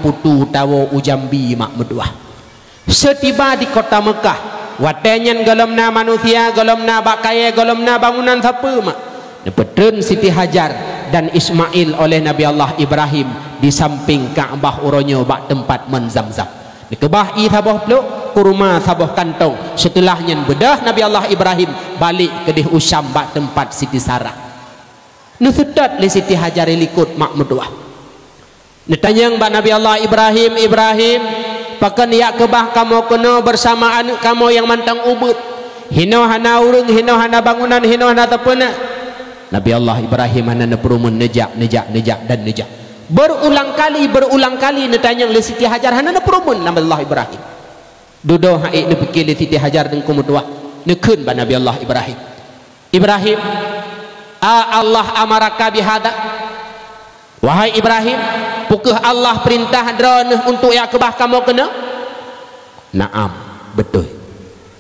putu tawo ujambi mak meduah. Setiba di kota Mekah, watenyan galamna manusia, galamna bakaya, galamna bangunan siapa mak. Nepetren Siti Hajar dan Ismail oleh Nabi Allah Ibrahim di samping Kaabah uronyo bak tempat menzam-zam. Dikebah i sabah peluk kurma sabah kantong. Setelahnya bedah Nabi Allah Ibrahim balik ke dih Usam bak tempat Siti Sarah. Nusudat li Siti Hajar likut mak meduah. Netanyang bak Nabi Allah Ibrahim, Ibrahim pakan ya kebah kamu kena bersama anak kamu yang mantang ubud. Hino hana urung, hino hana bangunan, hino hana tepena. Nabi Allah Ibrahim hana neperumun nejak dan nejak. Berulang kali netanyang li Siti Hajar hana neperumun Nabi Allah Ibrahim. Dudo haik nepikir li Siti Hajar dan kumudwah nekun ba Nabi Allah Ibrahim. Ibrahim, Allah amaraka bihada. Wahai Ibrahim, pukul Allah perintah drone untuk ya kebah kamu kena? Naam, betul.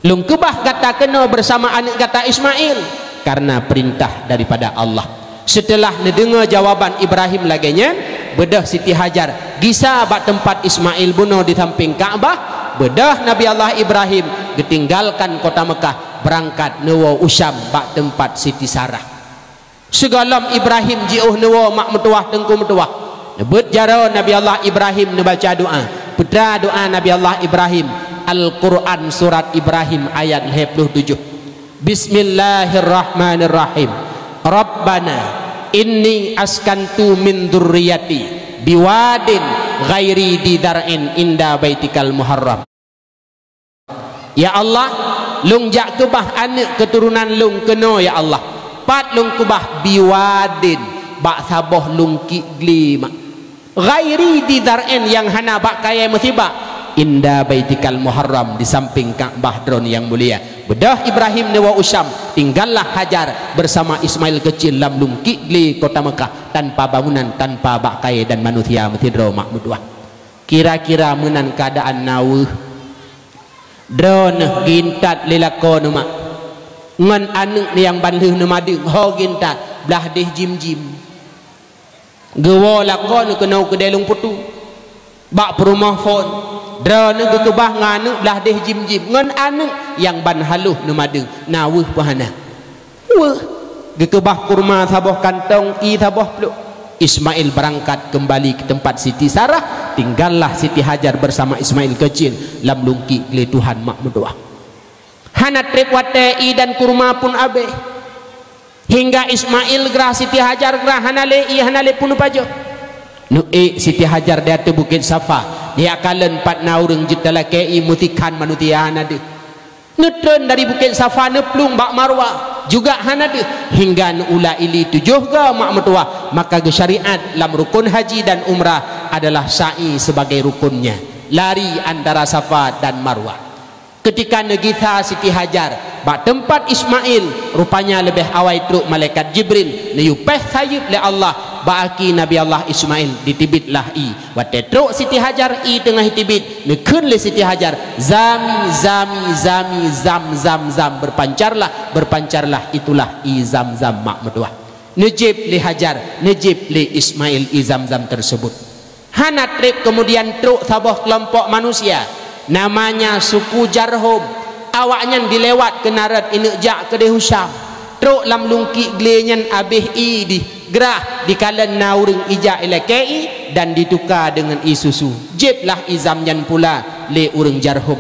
Lung kebah kata kena bersama anak kata Ismail karena perintah daripada Allah. Setelah mendengar jawaban Ibrahim laginya, bedah Siti Hajar gisa bak tempat Ismail bunuh di samping Kaabah. Bedah Nabi Allah Ibrahim ditinggalkan kota Mekah berangkat newa Usam bak tempat Siti Sarah. Segalam Ibrahim jiuh newa mak metuah tengku metuah. Nebut jaro Nabi Allah Ibrahim nebaca doa. Putra doa Nabi Allah Ibrahim, Al-Quran surat Ibrahim ayat 27. Bismillahirrahmanirrahim. Rabbana inni askantu min dzurriyyati biwadin ghairi didar'in inda baitikal muharram. Ya Allah, lung jak kebah anak keturunan lung kena ya Allah. Pat lung kebah biwadin bak saboh lung kigli mak. Ghairi didar'in yang hana bak kaya musibah. Inda baitikal muharram di samping Ka'bah dron yang mulia. Bedah Ibrahim newa Usam, tinggallah Hajar bersama Ismail kecil lam lung kigli kota Mekah tanpa bangunan, tanpa bakai dan manusia metidro makmudwah. Kira-kira menan keadaan nawuh drone gintat lelakon mak ngan anak yang banduh nemadeng ho gintat belah deh jim-jim gewa lakon kena ke delung putu bak perumah phone drone ke kebah nganu belah deh jim-jim ngan anak yang ban haluh nemadeng nawuh pahana wah ke kebah kurma sabah kantong i sabah peluk. Ismail berangkat kembali ke tempat Siti Sarah, tinggallah Siti Hajar bersama Ismail kecil lam lungki le Tuhan mak mendoa. Hana trip watei dan kurma pun abe hingga Ismail gerah Siti Hajar gerah hanale pun pajo nu Siti Hajar dia te Bukit Safa dia kalen 4 naureng jutala kei mutikan manutia hanade netren dari Bukit Safa neplung bak Marwah juga hanade hingga ula ili 7 ga mak metua. Maka ke syariat lam rukun haji dan umrah adalah sa'i sebagai rukunnya, lari antara Safa dan Marwah. Ketika negita Siti Hajar bak tempat Ismail rupanya lebih awai truk malaikat Jibril liyupeh sayup le Allah baki Nabi Allah Ismail ditibitlah i wate truk Siti Hajar i tengah tibit nekun le Siti Hajar zami zam berpancarlah itulah i zam mak meduah nejib li Hajar nejib li Ismail i zam tersebut. Hana trip kemudian truk sabah kelompok manusia namanya suku Jarhum awaknya dilewat ke narat inekjak ke dehusam truk lam lungki glenyan abih i di gerah di kalan naureng ija ilakei dan ditukar dengan isusu jiblah izamnyan pula le ureng Jarhum.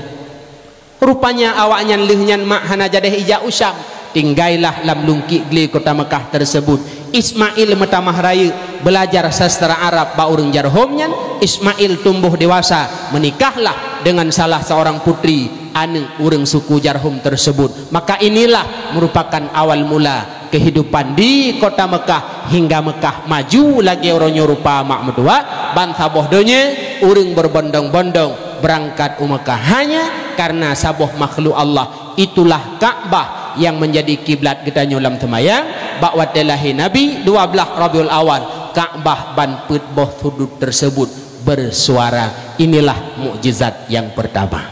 Rupanya awaknya lehnyan mak hana jadeh ija usam tinggailah lam lungki gle kota Mekah tersebut. Ismail metamah raya belajar sastra Arab ba ureng Jarhumnya. Ismail tumbuh dewasa menikahlah dengan salah seorang putri anak ureng suku Jarhum tersebut. Maka inilah merupakan awal mula kehidupan di kota Mekah hingga Mekah maju lagi orangnya rupa mak medua bantah bohdonya ureng berbondong-bondong berangkat Mekah hanya karena saboh makhluk Allah. Itulah Ka'bah yang menjadi kiblat kita nyolam temayang bak watelahi Nabi 12 Rabiul Awal Ka'bah ban put boh sudut tersebut bersuara. Inilah mukjizat yang pertama.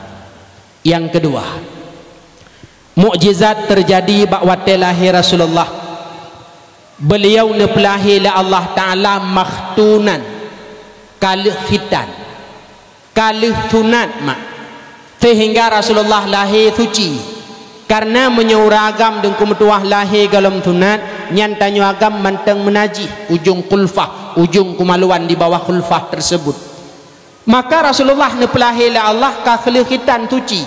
Yang kedua, mukjizat terjadi bak watelahi Rasulullah. Beliau nepelahi la Allah Ta'ala makhtunan kali khitan kalih sunat mak sehingga Rasulullah lahir suci karena menyeuragam dengku metuah lahir galam sunat nyan tanyo agam manteng menajih ujung kulfah, ujung kemaluan di bawah kulfah tersebut. Maka Rasulullah nepelahila Allah ka kalih khitan suci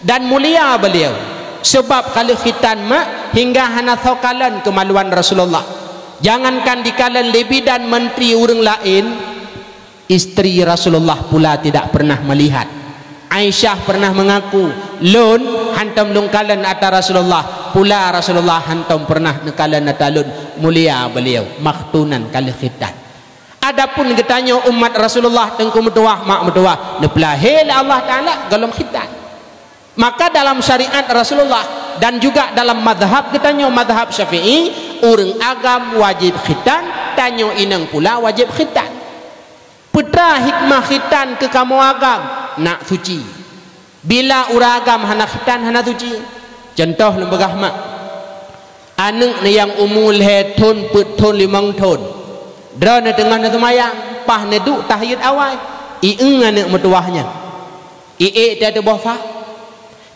dan mulia beliau sebab kalih khitan mak hingga hana thokalan kemaluan Rasulullah. Jangankan di kalan lebih dan menteri orang lain, istri Rasulullah pula tidak pernah melihat. Aisyah pernah mengaku lun hantam lung kalan ata Rasulullah, pula Rasulullah hantam pernah nekalan ata lun, mulia beliau makhtunan kalih khitan. Adapun getanya umat Rasulullah tengku metuah mak metuah nepelahil Allah Ta'ala galom khitan. Maka dalam syariat Rasulullah dan juga dalam madhab getanya madhab Syafi'i, orang agam wajib khitan, tanyo inang pula wajib khitan. Putra hikmah khitan ke kamu agam nak suci. Bila uragam hana khitan hana suci. Contoh lembagah mak. Anak ni yang umul he ton put ton 5 ton. Drone tengah na semayang, pah neduk tahiyat awal. Ieng anak metuahnya. Dia tu bofa.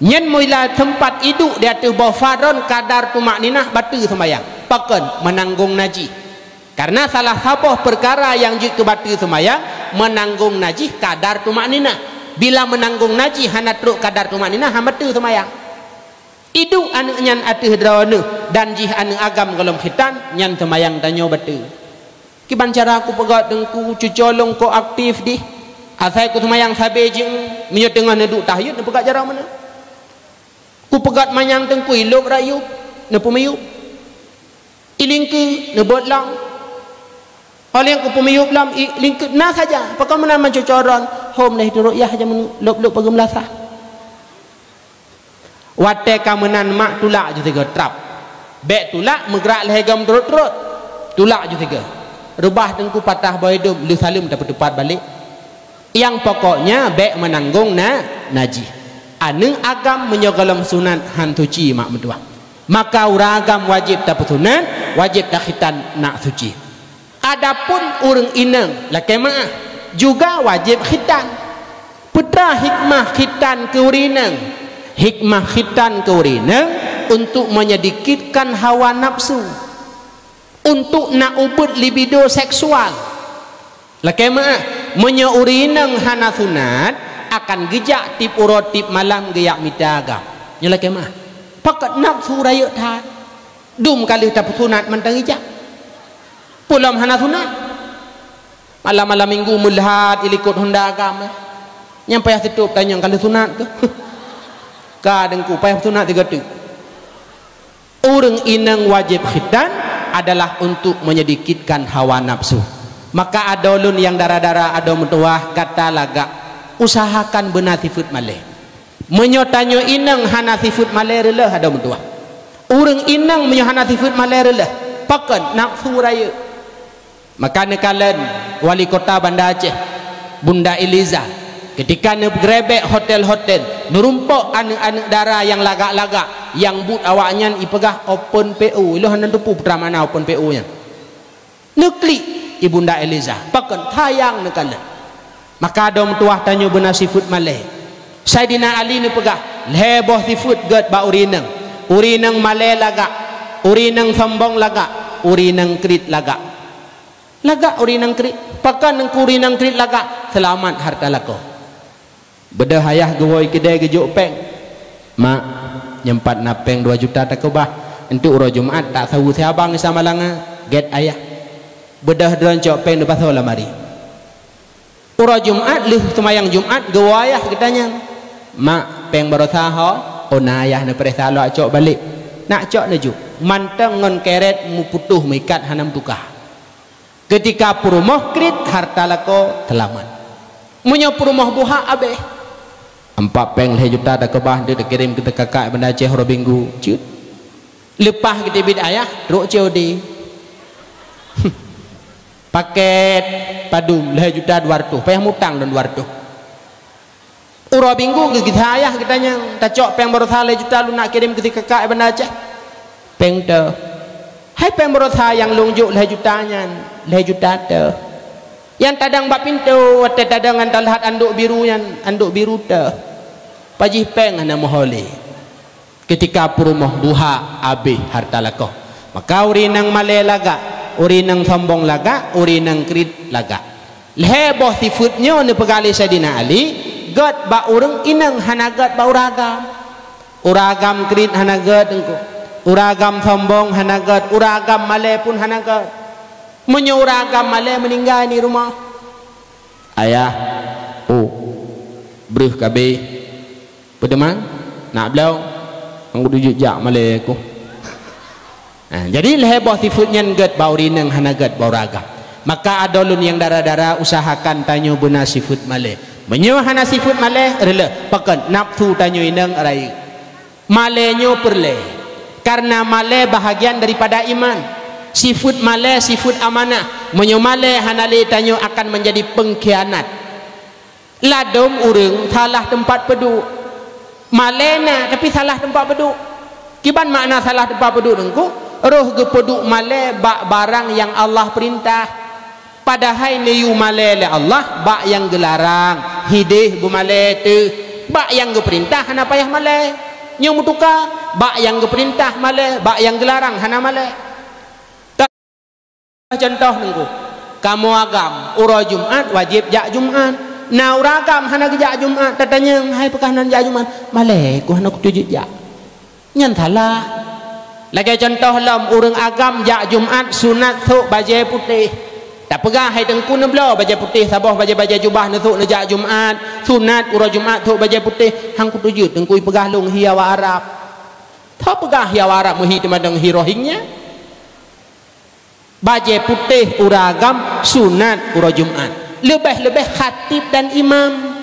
Nyen mula tempat iduk dia tu bafadron kadar tumak ninah batu semayang paken menanggung najis. Karena salah satu perkara yang jik ke batu semayang menanggung najis kadar tumak ninah. Bila menanggung najis hana truk kadar tumak ninah hana batu semayang. Iduk anu nyan atuh drawana dan jih anu agam galom khitan nyan semayang tanyo batu. Kiban cara aku pegat dengku cucolong ko aktif di. Asai ku semayang sabe jing menyo tengah neduk tahiyat ne pegat cara mana? Ku pegat manyang tengku ilok rayup ne pemiyup ilingke ne botlang hal yang ku pemiyup lam ilingke na saja pakai mana mencocoran hom leh turuk yah aja lop-lop pagem lasah wate kamenan mak tulak je tiga trap bek tulak megrak leh gam turut-turut tulak je tiga rubah tengku patah baidum lu salim dapat tepat balik yang pokoknya bek menanggung najis. Anu agam menyogalam sunat hantuci mak mentua. Maka uragam wajib dapat sunat, wajib dah khitan nak suci. Adapun urang inang lakemah juga wajib khitan. Putra hikmah khitan ke urinang. Hikmah khitan ke urinang untuk menyedikitkan hawa nafsu. Untuk nak ubud libido seksual. Lakemah menyurinang hana sunat akan gejak tip urut tip malam geyak mitagam nyala kemah pakat nafsu raya tha dum kali tap sunat mentang ijak pulam hana sunat malam-malam minggu mulhat ilikut honda agam nyampai situp tanya kali sunat tu kadangku payah sunat tiga tu urang inang wajib khitan adalah untuk menyedikitkan hawa nafsu. Maka ada ulun yang darah-darah ada mentuah kata lagak usahakan benar sifat malih menyotanyo inang hana sifat malih relah ada mentua urang inang menyo hana sifat malih relah pakan nafsu raya. Maka nekalan wali kota Banda Aceh Bunda Eliza ketika negrebek hotel-hotel nurumpok anak-anak darah yang lagak-lagak yang but awaknya ipegah open PO ilu hana tupu putra mana open PO nya neklik Ibunda Eliza pakan tayang nekalan. Maka ada mentuah tanya benar sifat malih. Saidina Ali ni pegah leboh sifat gad ba urinang. Urinang malih lagak, urinang sombong lagak, urinang krit lagak. Lagak urinang krit, pakan nang urinang krit lagak, selamat harta lako. Bedah hayah gawai kedai gejuk peng. Mak nyempat napeng 2 juta tak kebah. Untuk uro Jumat tak tahu siabang sama langa get ayah. Bedah droncok peng depan lamari. Ura Jumat lih semayang Jumat gawayah kitanya mak peng barosaha onayah na peresa lo acok balik nak cok naju manteng ngon keret mu putuh mikat hanam tukah ketika purumah krit harta lako telaman munyo purumah buha abe 4 peng leh juta dah kebah dia kirim kita kakak Banda Aceh horo minggu cut lepah kita bid ayah ruk COD paket padum leh juta 200 payah mutang dan 200 ura minggu ke kita ayah kitanya tacok peng berotha leh juta lu nak kirim ke kakak Banda Aceh peng te hai peng berotha yang lungjuk leh jutanya leh juta te Yang tadang bak pintu, tadang antalahat anduk biru yang anduk biru dah. Pajih peng ana mohole. Ketika purumah duha habis harta lakoh. Maka uri nang male laga, uri nang sombong laga, uri nang krit laga. Leheboh sifutnya ni pegali Sayyidina Ali, god ba urang inang hanagat ba uragam. Uragam krit hanagat engko. Uragam sombong hanagat, uragam male pun hanagat. Menyuragam male meninggal di rumah. Ayah, berih kabe, pedemang, nak belau, aku tujuk jak male aku. Jadi leheboh sifutnya nget bauri neng hanagat bauragam. Maka adolun yang darah-darah usahakan tanyo benar sifut male. Menyo hana sifut male rela, pakan nafsu tanyo ineng rai. Malenyo perle, karena male bahagian daripada iman. Sifut male, sifut amanah. Menyomale hanali tanyo akan menjadi pengkhianat. Ladom urang salah tempat peduk. Malena tapi salah tempat peduk. Kiban makna salah tempat peduk engko? Roh ge peduk male bak barang yang Allah perintah. Padahal niyu male le Allah bak yang gelarang. Hidih bu male tu. Bak yang ge perintah hana payah male. Nyo mutuka bak yang ge perintah male, bak yang gelarang hana male. Contoh nengku, kamu agam ura Jumat wajib jak Jumat. Nah uragam hana jak Jumat, tatanya hai pekanan jak Jumat, malai ku hana kutujud jak. Nyan salah. Lagi contoh lam urang agam jak Jumat sunat thuk baju putih. Tak pegah hai tengku neblo baju putih sabah baju jubah nesuk ne jak Jumat, sunat ura Jumat thuk baju putih, hang kutujud tengku pegah long hiawa Arab. Tak pegah hiawa Arab muhi temadang hi Rohingya. Baju putih uragam sunat ura Jumat. Lebih-lebih khatib dan imam.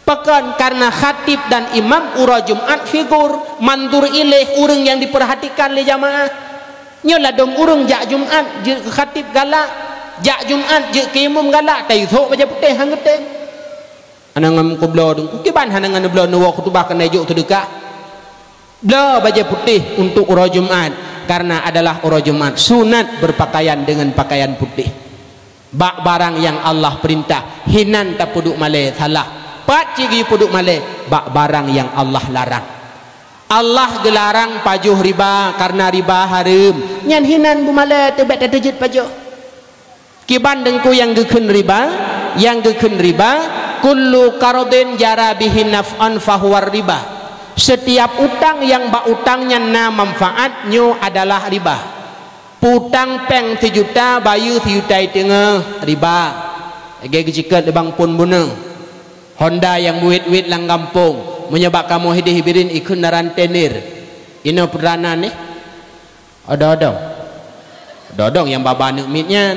Pekan karena khatib dan imam ura Jumat figur mandur ilih urang yang diperhatikan oleh jamaah. Nyolah dom urang jak Jumat je khatib galak, jak Jumat je ke imam galak, tai thok baju putih hang geteng. Anang ko blo dong. Kiban hanangan blo no khutbah kana juk tu dekat. Blo baju putih untuk ura Jumat. Karena adalah ura Jumat sunat berpakaian dengan pakaian putih. Bak barang yang Allah perintah hinan tak puduk male salah. Pat cigi puduk male bak barang yang Allah larang. Allah gelarang pajuh riba karena riba haram. Nyan hinan bu male tebet terjut pajuh. Kiban dengku yang gekun riba, kullu qaradin jara bihi naf'an fahuwar riba. Setiap utang yang bak utangnya na manfaatnya adalah riba. Putang peng 1 juta bayu 1 juta tengah riba. Age jikat lebang pun bunang. Honda yang muit-muit lang kampung menyebab kamu hidih birin ikun naran tenir. Ino perdana ni. Odong yang baba nek mitnya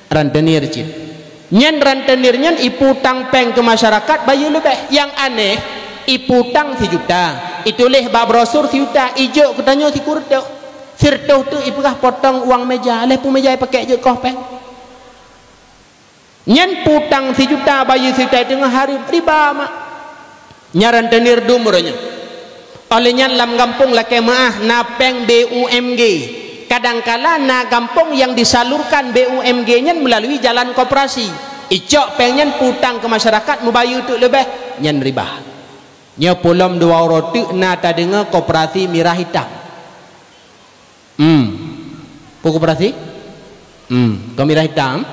rantenir cip. Nyan rantenir nyan iputang peng ke masyarakat bayu lebih. Yang aneh iputang 1 juta itulih bab brosur 1 juta ijo katanya si kurdo sirtuh tu ipukah potong uang meja leh pun meja pakai je koh peng nyan putang 1 juta bayu 1 juta tengah hari riba mak nyaran tenir dumurnya oleh nyan lam kampung laki maah na peng BUMG kadangkala na kampung yang disalurkan BUMG nyan melalui jalan koperasi icok peng nyan putang ke masyarakat mubayu tu lebih nyan riba. Nya pulam 2 roti na ta dengar koperasi mirah hitam. Koperasi? Ko mirah hitam.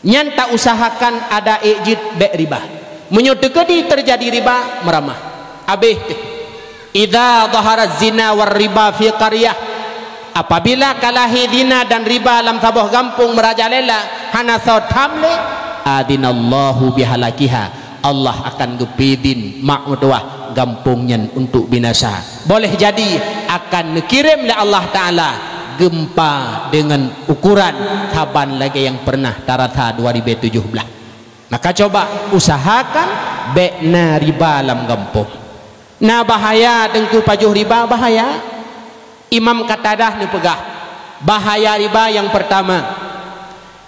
Nyan tak usahakan ada ejid bek riba. Menyodekati terjadi riba meramah. Abih. Idza dhahara zina war riba fi qaryah. Apabila kalahi zina dan riba dalam sebuah kampung merajalela hana sautamle adinallahu bihalakiha. Allah akan gepidin makmudwah gampungnya untuk binasa. Boleh jadi akan kirim oleh Allah Ta'ala gempa dengan ukuran taban lagi yang pernah tarata 2017. Maka coba usahakan bekna riba dalam kampung. Nah bahaya dengku pajuh riba bahaya. Imam Qatadah ni pegah bahaya riba yang pertama.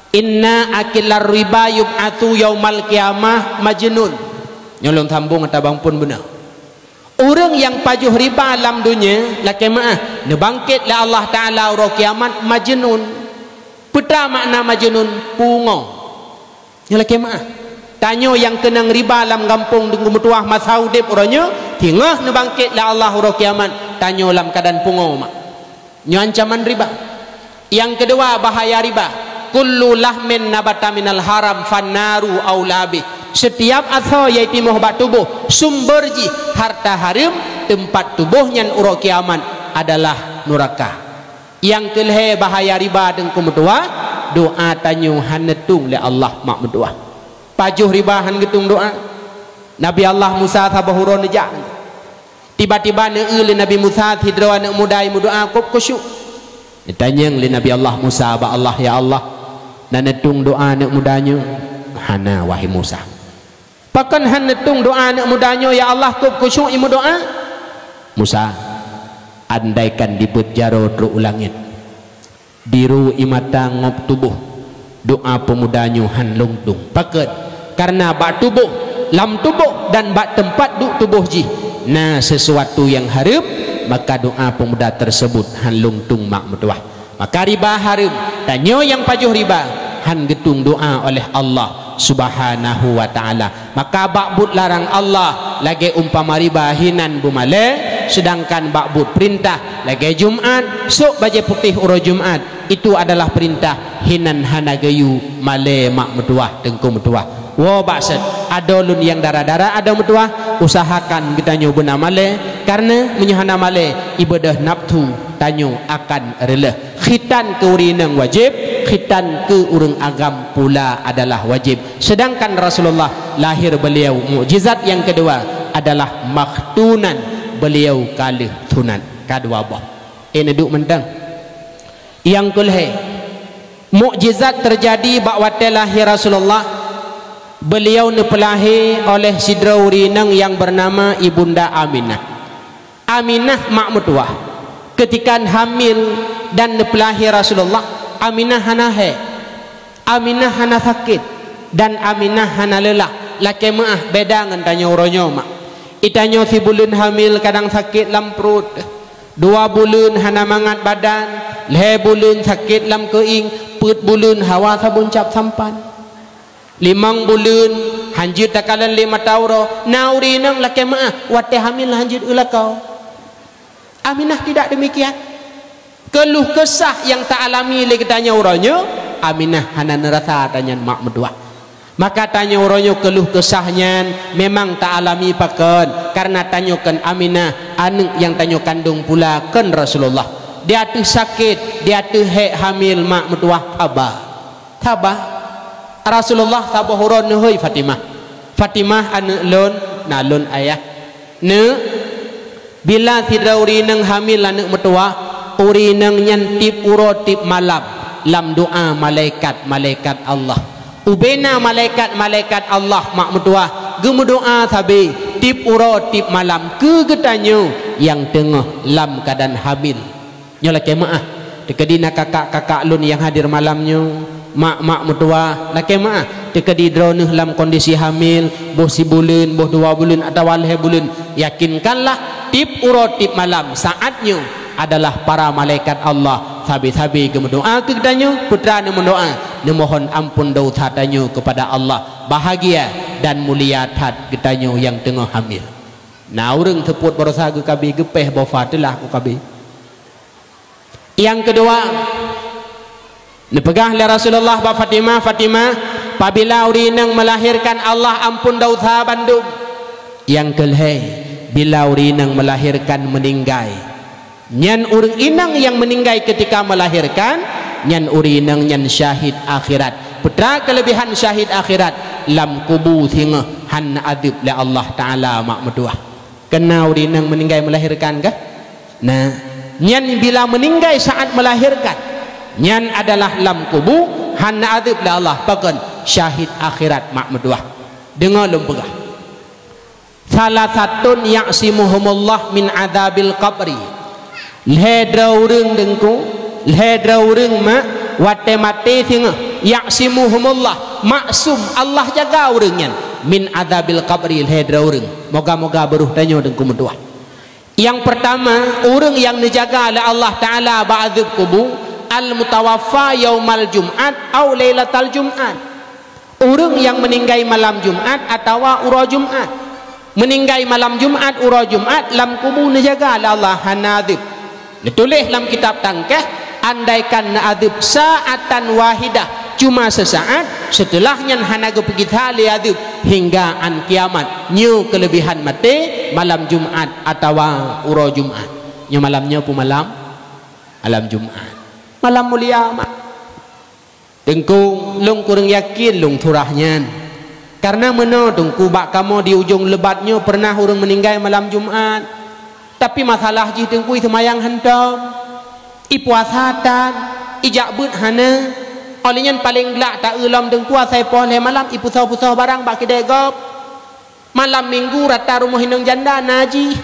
Inna akilar riba yub'atu yaumal qiyamah majnun. Nyolong sambung kata bang pun benar. Orang yang pajuh riba dalam dunia laki maah nebangkit la Allah Taala ro kiamat majnun. Peta makna majnun pungo. Nyala kemah. Tanyo yang kenang riba lam kampung dengan mutuah masau dep orangnya, tingah ne bangkit la Allah ro kiamat, tanyo lam keadaan pungo mak. Nyo ancaman riba. Yang kedua bahaya riba. Kullu lahmin nabata minal haram fannaru aulabi. Setiap asal yaitu mohbat tubuh sumber ji harta haram tempat tubuhnya ro kiamat adalah neraka. Yang kelhe bahaya riba dengan mutuah doa tanyo hanetung le Allah mak berdoa. Pajuh riba han getung doa. Nabi Allah Musa tabahuron nejak. Tiba-tiba neul Nabi Musa hidra ne mudai doa kop khusyuk. Ditanya le Nabi Allah Musa ba Allah ya Allah. Na netung doa ne mudanya. Hana wahai Musa. Pakan han netung doa ne mudanya ya Allah kop khusyuk imu doa. Musa andaikan dibut jaro tru ulangit. Diru imata ngop tubuh. Doa pemudanya han lungtung. Pakan karena bak tubuh lam tubuh dan bak tempat duk tubuh ji nah sesuatu yang haram maka doa pemuda tersebut han lungtung mak metuah. Maka riba haram tanyo yang pajuh riba han getung doa oleh Allah subhanahu wa ta'ala. Maka bakbut larang Allah lagi umpama riba hinan bumale, sedangkan bakbut perintah lagi Jumat sok baje putih uro Jumat itu adalah perintah hinan hanagayu male mak metuah tengku metuah. Wo baksud ada lun yang darah-darah ada metuah usahakan kita nyoba male karena menyahana male ibadah nafsu tanyo akan rela. Khitan ke urinang wajib, khitan ke urang agam pula adalah wajib. Sedangkan Rasulullah lahir beliau mukjizat yang kedua adalah makhtunan, beliau kalih tunan kadua bah. Ini duk mentang. Yang kulhe mukjizat terjadi bakwate lahir Rasulullah. Beliau dipelahi oleh sidra urinang yang bernama Ibunda Aminah. Aminah mak metuah ketika hamil dan dipelahi Rasulullah. Aminah hana he, Aminah hana sakit dan Aminah hana lelah. Laki maah beda dengan tanya uronyo mak. Itanyo si bulan hamil kadang sakit lam perut, 2 bulan hana mangat badan, le bulan sakit lam keing, 4 bulan hawa sabun cap sampan. 5 bulan hanjut takalan 5 tauro nauri nang laki maah wate hamil hanjut ulakau. Aminah tidak demikian. Keluh kesah yang tak alami le ketanya uronyo Aminah hana nerasa tanya mak medua. Maka tanya uronyo keluh kesahnya memang tak alami pakan karena tanyakan Aminah anu yang tanyo kandung pula kan Rasulullah. Dia tu sakit, dia tu hamil mak medua tabah. Rasulullah tabahuron hoi Fatimah. Fatimah anu lon nalun ayah. Ne bila tidak urinang hamil anu metua urinang nyantip urotip malam lam doa malaikat Allah. Ubena malaikat Allah mak metua gemu doa sabi tip urotip malam ke getanyo yang tengah lam keadaan hamil. Nyola kemaah dekedina kakak-kakak lun yang hadir malamnya. Mak metua nak kemah teka di drone dalam kondisi hamil boh si bulan boh 2 bulan atau walhe bulan yakinkanlah tip urotip malam saatnya adalah para malaikat Allah sabi-sabi ke mendoa ke kedanyo putra ne mendoa ne mohon ampun dosa tanyo kepada Allah bahagia dan mulia tat kedanyo yang tengah hamil. Nah urang teput berusaha ke kabi gepeh bofatelah ku kabi. Yang kedua dipegah oleh Rasulullah ba Fatimah apabila urinang melahirkan Allah ampun dosa bandung. Yang kelhe bila urinang melahirkan meninggai nyan urang inang yang meninggai ketika melahirkan nyan urinang nyan syahid akhirat. Putra kelebihan syahid akhirat lam kubu singa han adib le Allah taala mak meduah. Kena urinang meninggai melahirkan kah? Nah nyan bila meninggai saat melahirkan nyan adalah lam kubu hana adib la Allah pakan syahid akhirat mak meduah. Dengar lempegah salah satun ya'simuhumullah min adabil qabri lhedra urang dengku lhedra urang mak wate mati singa ya'simuhumullah maksum Allah jaga urang min adabil qabri lhedra urang. Moga-moga beruh tanyo dengku meduah. Yang pertama urang yang dijaga oleh Allah taala ba'adzab kubu al mutawaffa yaumal jum'at au lailatal jum'at. Orang yang meninggal malam Jumat atau urah Jumat, meninggal malam Jumat urah Jumat lam kubur dijaga Allah hanadib. Ditulis dalam kitab tangkah, andaikan naadib saatan wahidah, cuma sesaat, setelahnya hanaga pergi tali adib hingga an kiamat. Nyu kelebihan mati malam Jumat atau urah Jumat. Nyu malamnya pun malam Jumat, malam mulia mak. Dengku lung kurang yakin lung turahnya, karena mana dengku bak kamu di ujung lebatnya pernah orang meninggal malam Jumat, tapi masalah ji dengku itu mayang hentam ipuasatan ijak but hana olehnya paling gelak tak ulam dengku asai poleh malam ipusau-pusau barang bak kedai gop malam minggu rata rumah hinang janda naji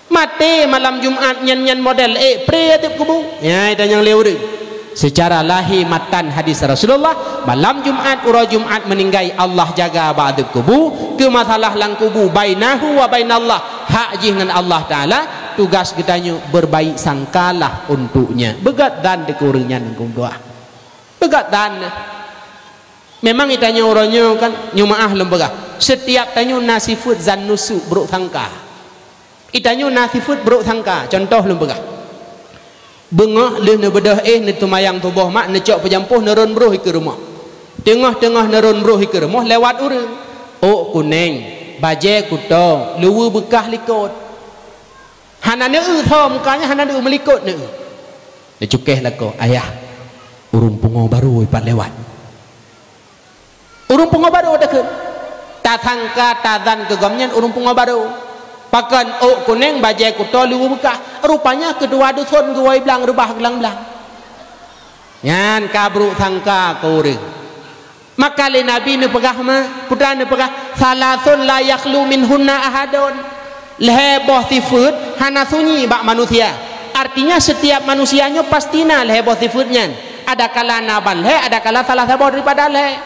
mati malam Jumat nyan model pre atip kubu ya itu yang lewat. Secara lahir matan hadis Rasulullah malam Jumat urah Jumat meninggal Allah jaga ba'dab kubu ke masalah lang kubu bainahu wa bainallah hak ji dengan Allah Ta'ala tugas kitanya berbaik sangkalah untuknya begat dan dekurnya nengkung doa begat dan memang itanya orangnya kan nyumaah lembaga setiap tanya nasifut zan nusu buruk sangka itanya nasifut buruk sangka contoh lembaga bengah leh ne bedah ne tumayang tubuh mak ne cok pejampuh neron bruh ke rumah tengah-tengah neron bruh ke rumah lewat urang oh kuning baje kuto luwu bekah likut hana ne tho mukanya hana ne melikut ne cukeh lako ayah urung pungo baru ipat lewat urung pungo baru dekeun tatangka tadan kegamnya urung pungo baru pakan oh kuning bajai kuto luwu bekah rupanya kedua dusun gawai belang rubah gelang-belang nyan kabru sangka koreng maka le nabi ne pegah mah putra ne pegah salasun la yakhlu minhunna ahadun leheboh sifut hana sunyi bak manusia artinya setiap manusianya pastinya leheboh sifutnya ada kala naban le ada kala salah sabo daripada le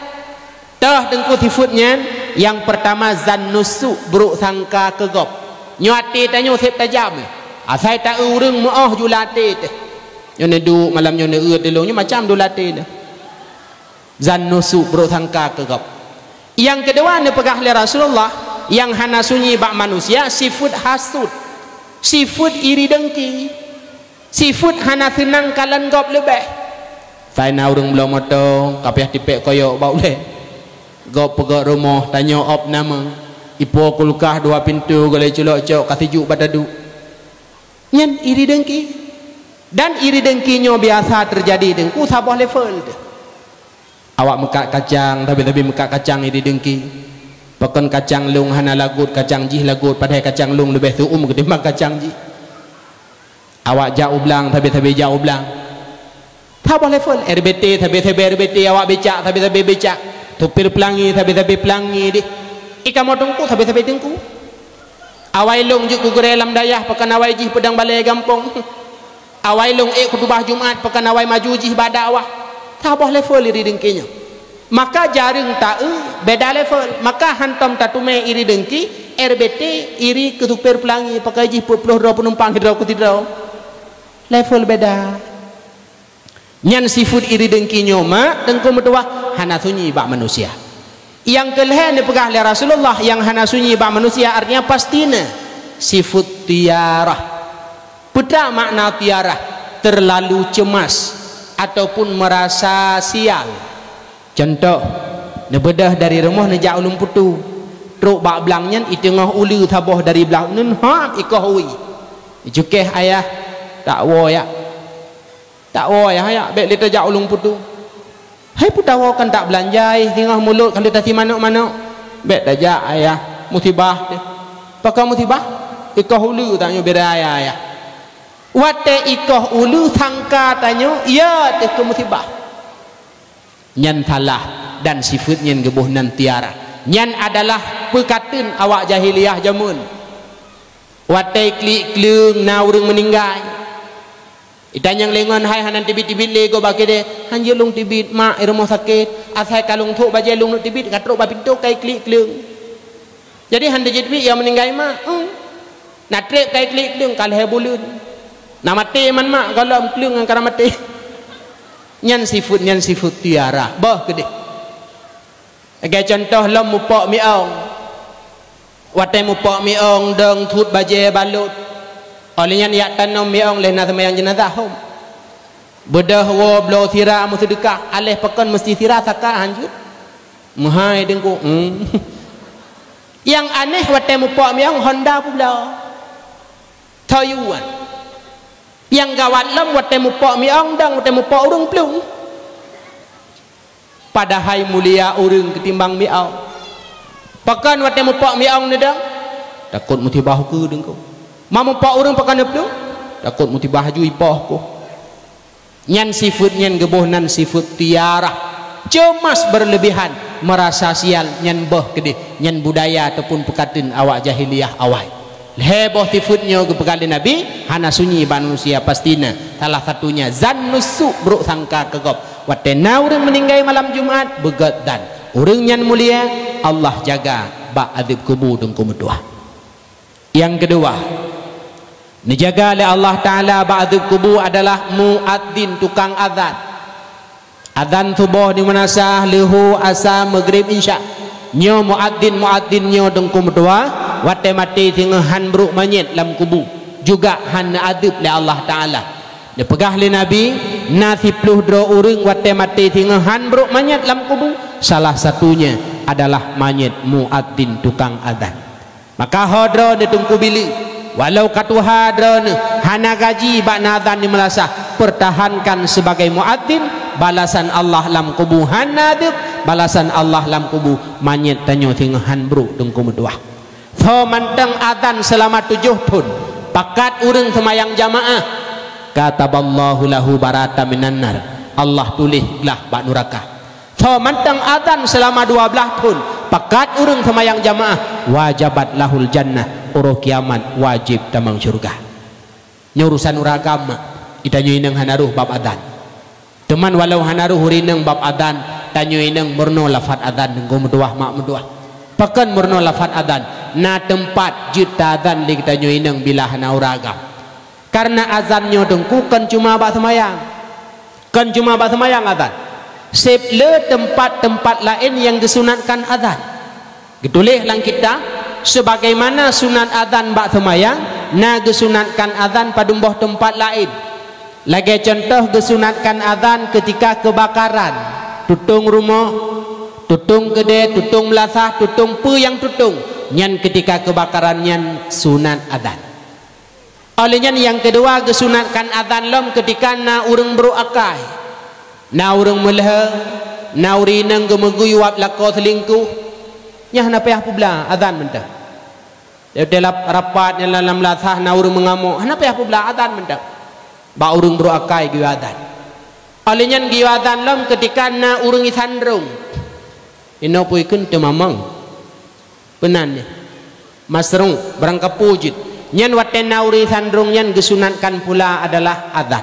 dah dengku sifutnya yang pertama zannusu buruk sangka kegop nyuati tanya sep tajam asai tak urang moh julate teh nyone du malam nyone delongnya macam dulate dah zannusu buruk sangka kegap. Yang kedua ne pegah le Rasulullah yang hana sunyi bak manusia sifat hasud sifat iri dengki sifat hana senang kalan gop lebih sai na urang belum moto kapiah tipek koyo bau le gop pegak rumah tanya op nama ipo kulkah dua pintu golek culok-cok kasih juk badadu nyen iri dengki dan iri dengkinya biasa terjadi dengku sabah level tu. Awak mekat kacang tapi mekat kacang iri dengki pakan kacang lung hana lagut kacang jih lagut padahal kacang lung lebih tuum ketimbang kacang jih awak jauh belang tapi jauh belang sabah level RBT tapi RBT awak becak tapi becak tupir pelangi tapi pelangi di ika mau tungku sampai tengku awai long juk gugure lam dayah pakan awai jih pedang balai gampong awai long khutbah Jumat pakan awai maju jih badak awah tabah level iri dengkinya maka jaring ta'u beda level maka hantam tatume iri dengki RBT iri ketupir pelangi pakai jih 20 penumpang hidro kutidro level beda nyan sifut iri dengkinya mak dengku metuah hana sunyi bak manusia. Yang kelehen dipegah oleh Rasulullah yang hana sunyi bak manusia artinya pastinya sifat tiarah putra makna tiarah terlalu cemas ataupun merasa sial contoh nebedah dari rumah nejak ulung putu truk bak belangnya i tengah ulu taboh dari belang nun ha ikohui jukeh ayah tak wo ya bek lita jak ulung putu hai putawa kan tak belanjai tengah mulut kalau tadi manuk-manuk bek dajak ayah musibah pakai musibah ikoh ulu tanya beraya ayah wate ikoh ulu sangka tanya ya te ke musibah nyan salah dan sifatnya gebuh nan tiara nyan adalah perkataan awak jahiliyah jamun wate klik klung na urang meninggal itan yang lengan hai hanan tibit-tibit lego bagi de hanjir lung tibit mak rumah sakit asai kalung thuk bajai lung tibit katruk ba pintu kai klik klung jadi hande tibit yang meninggal mak na trep kai klik klung kal hebulun na mati man mak galam klung angkara mati nyan sifut tiara bah gede Sebagai contoh lom mupak mi'ong. Watai mupak mi'ong deng thut baje balut. Olehnya yak tanam mi'ong leh na semayang jenazah hom. Bedah wo blo tira mu sedekah alih pekan mesti tira sakar hanjut. Mahai dengku. Yang aneh watai mupak mi'ong Honda pula. Tayuan. Yang gawat lom watai mupak mi'ong dang watai mupak urung pelung. Padahal mulia urung ketimbang mi'au. Pakan watai mupak mi'au ni dah. Takut mutibah ke dengku. Mamu pak urung pakan apa? Takut mutibah ju ipah ko. Nyan sifat nyan geboh nan sifat tiarah. Cemas berlebihan, merasa sial nyan boh kedih, nyan budaya ataupun pekatin awak jahiliyah awal. Heboh sifutnya ke pekali Nabi, hana sunyi manusia pastina. Salah satunya zan nusuk buruk sangka kegop. Watena orang meninggal malam Jumat begat dan orang yang mulia Allah jaga bak adib kubur dan kumudua. Yang kedua, dijaga oleh Allah Ta'ala bak adib kubur adalah muadzin tukang azan. Azan subuh di manasah lehu asa maghrib insya. Nyo muadzin nyo dan kumudua. Wate mati tinggal han beruk manyet lam kubur. Juga han adib oleh Allah Ta'ala. Dia pegah le Nabi nasi puluh dua orang wate mati tinggal han beruk manyet lam kubur. Salah satunya adalah manyet muadzin tukang azan. Maka hadra dia tungku bila walau katu hadra ni hana gaji bak nazan ni melasah pertahankan sebagai muadzin. Balasan Allah lam kubur han adib, balasan Allah lam kubur manyet tanyo tinggal han beruk tungku meduah. So mantang azan selama 7 tahun pakat urang semayang jamaah kataballahu lahu barata minan nar. Allah tulislah bak neraka. So mantang azan selama 12 tahun pakat urang semayang jamaah wajabat lahul jannah. Uruh kiamat wajib tamang syurga. Nyurusan uragama itanyo inang hanaruh bab azan. Teman walau hanaruh hurinang bab azan tanyo inang murno lafaz azan nggo meduah mak meduah. Pakan murno lafaz azan na tempat juta azan li kita nyoinang bila hana uragam. Karena azannya dengku kan cuma bak semayang. Kan cuma bak semayang azan. Sep le tempat-tempat lain yang disunatkan azan. Getulih lang kita sebagaimana sunat azan bak semayang na disunatkan azan pada mbah tempat lain. Lagi contoh disunatkan azan ketika kebakaran. Tutung rumah, tutung gede, tutung melasah, tutung pu yang tutung. Nyan ketika kebakaran nyan sunat azan. Olehnya yang kedua kesunatkan azan lom ketika na urang beruakai. Na urang meleh, na urinang gemeguy wap lako selingkuh. Nyah na payah pula azan mentah. Dalam rapat yang dalam lasah na urang mengamuk, na payah pula azan mentah. Ba urang beruakai gi azan. Olehnya gi azan lom ketika na urang isandrung. Ino puikeun teu mamang. Benan ni masrung berangkat pujit nyan waten nauri sandrung nyan disunatkan pula adalah azan.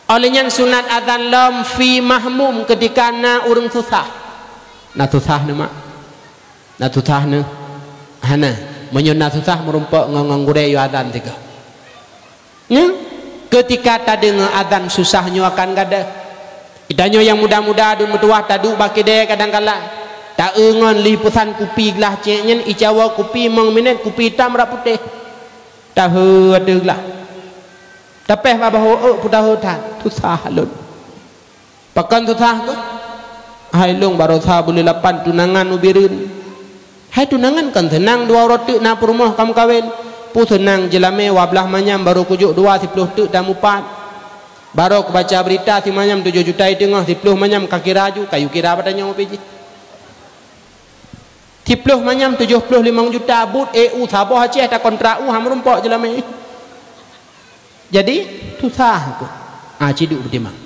Olehnya sunat azan lam fi mahmum ketika na urang susah. Na susah ni mak. Na susah ni hana menyon na susah merumpak ngangure yu azan tiga. Nya ketika tadi azan susahnya akan gada. Idanyo yang muda-muda dun metuah tadu baki de kadang-kala tak engon li pesan kupi gelah ceknya icawa kupi mong minit kupi hitam rak putih tahu ada gelah tapeh babaho putah hutan susah halun pakan susah tu hai long barosa boleh 8 tunangan ubirin hai tunangan kan tenang 2 roti na rumah kamu kawin pu tenang jelame wablah manyam baru kujuk 2 10 tuk dan 4 baru aku baca berita si manyam 7 juta tengah 10 manyam kaki raju kayu kira padanya mau pergi 10 manyam 75 juta but EU saboh Aceh tak kontrak ham rumpok jelame. Jadi susah aku. Ciduk bertimang.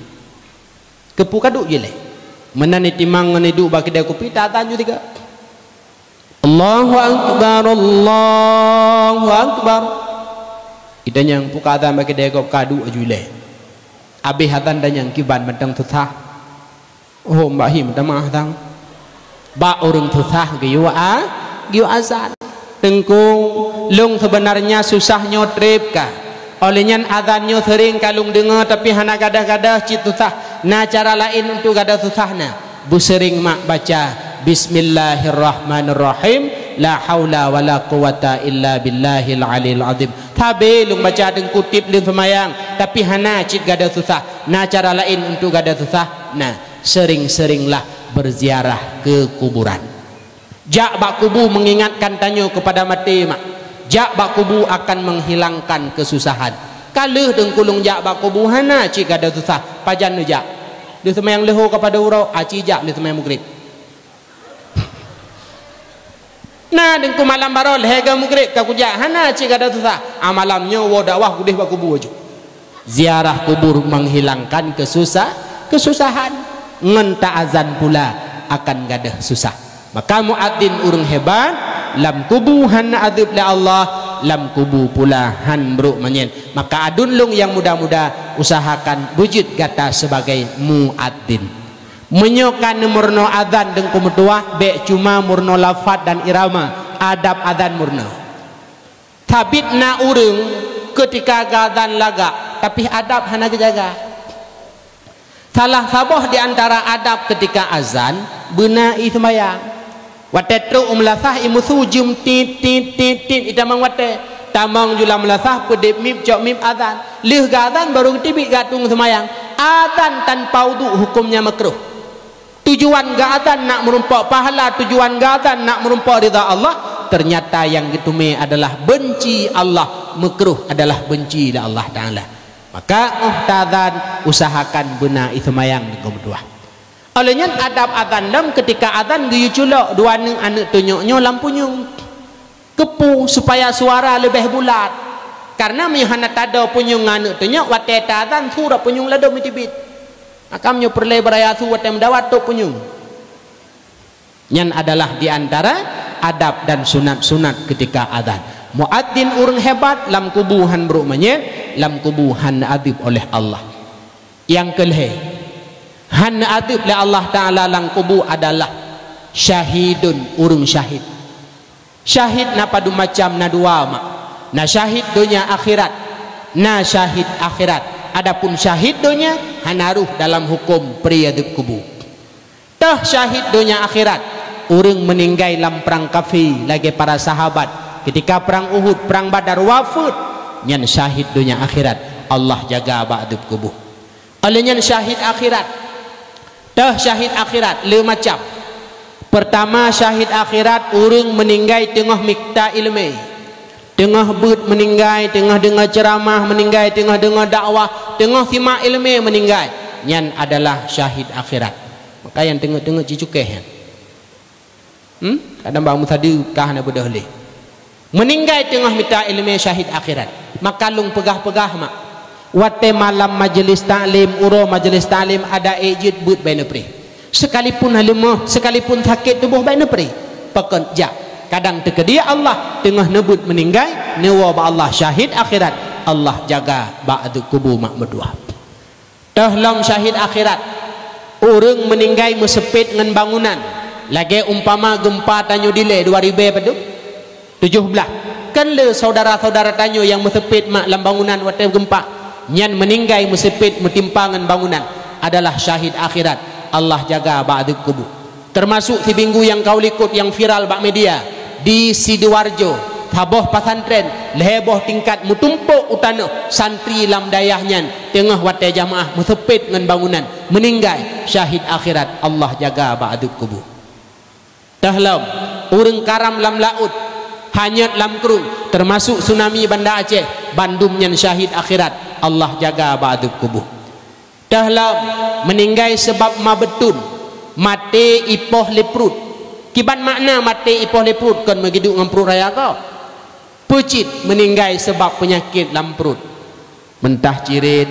Kepu kaduk je le. Menan timang ngene duk bagi dia kopi tak tanju tiga. Allahu akbar Allahu akbar. Kita yang buka azan bagi dia kok kaduk ajule. Habis azan dan yang kiban mentang susah. Oh mbak him tamah tang. Ba orang susah giu azan tengkung lung sebenarnya susahnya trip kah olehnya azannya sering kalung dengar tapi hana gadah-gadah cit susah na cara lain untuk gadah susah na bu sering mak baca Bismillahirrahmanirrahim, la haula wala quwata illa billahil alil azim. Tabe lung baca deng kutip lung semayang, tapi hana cit gada susah. Nah cara lain untuk gada susah. Nah, sering-seringlah berziarah ke kuburan. Jak bak kubu mengingatkan tanyo kepada mati mak. Jak bak kubu akan menghilangkan kesusahan. Kalau deng kulung jak bak kubu hana cit gada susah. Pajan nu jak. Dia semayang leho kepada urau, aci jak dia semayang maghrib. Nah dengku malam barol hega mugrib ka kujak hana cik ada susah amalamnya wa dakwah kudih ba kubur waju. Ziarah kubur menghilangkan kesusahan ngenta azan pula akan gadah susah. Maka muadzin urang hebat lam kubu hana adib la Allah lam kubu pula han bro menyen. Maka adun lung yang muda-muda usahakan wujud gata sebagai muadzin. Menyokan murno adzan dengku metuah be cuma murno lafaz dan irama adab adzan murno. Tabitna urang ketika adzan laga tapi adab hana jaga. Salah sabah di antara adab ketika azan beunai sembayang. Wate tru umlasah imusu jum tit itamang wate tamang jula melasah pedip mip cok mip adzan. Leuh adzan baru tibik gatung sembayang. Adzan tanpa wudu hukumnya makruh. Tujuan ga'atan nak merumpak pahala, tujuan ga'atan nak merumpak ridha Allah, ternyata yang ditume adalah benci Allah, makruh adalah benci Allah Ta'ala. Maka muhtadzan usahakan benar semayang dengan berdua. Olehnya adab adzan dam ketika adzan giyu culok dua anak tunyuknya lampunya kepu supaya suara lebih bulat. Karena mihana tada punyung anak tunyuk wateta adzan surah punyung lado mitibit. Akamnya perle berayatu watem dawat tu punyung. Yang adalah diantara adab dan sunat-sunat ketika adzan. Muadzin urang hebat lam kubuhan bro menyet lam kubuhan adib oleh Allah. Yang kelih han adib oleh Allah Taala lam kubu adalah syahidun urang syahid. Syahid na padu macam na dua mak. Na syahid dunia akhirat. Na syahid akhirat. Adapun syahid dunia hanaruh dalam hukum priyadib kubu. Tah syahid dunia akhirat urang meninggal dalam perang kafir lagi para sahabat ketika perang Uhud, perang Badar wafat nyan syahid dunia akhirat Allah jaga ba'dub kubu. Olehnya syahid akhirat. Tah syahid akhirat le macam. Pertama syahid akhirat urang meninggal tengah mikta ilmu. Tengah but meninggal, tengah dengar ceramah meninggal, tengah dengar dakwah, tengah simak ilmu meninggal. Nyan adalah syahid akhirat. Maka yang tengok-tengok cicukeh kan. Kadang bang musadi kah na bedah leh. Meninggal tengah minta ilmu syahid akhirat. Maka lung pegah-pegah mak. Wate malam majlis ta'lim, uro majlis ta'lim ada ejid but baina pri. Sekalipun halimah, sekalipun sakit tubuh baina pri. Pakon jak. Kadang terkedia Allah tengah nebut meninggal newa ba Allah syahid akhirat Allah jaga ba'du kubu mak berdua. Dalam syahid akhirat orang meninggal mesepit dengan bangunan lagi umpama gempa tanyo dile 2000 padu 17 kan le saudara-saudara tanyo yang mesepit mak dalam bangunan waktu gempa nyan meninggal mesepit metimpa dengan bangunan adalah syahid akhirat Allah jaga ba'du kubu. Termasuk minggu yang kau likut yang viral bak media di Sidoarjo taboh pasantren leheboh tingkat mutumpuk utana santri lam dayahnya tengah watai jamaah mesepit dengan bangunan meninggal syahid akhirat Allah jaga ba'du kubu. Dahlam urang karam lam laut hanyut lam kerung termasuk tsunami Banda Aceh Bandung nyan syahid akhirat Allah jaga ba'du kubu. Dahlam meninggal sebab mabetun mati ipoh leprut. Kiban makna mati ipoh leprut kan megiduk dengan perut raya kau. Pecit meninggal sebab penyakit dalam perut. Mentah cirit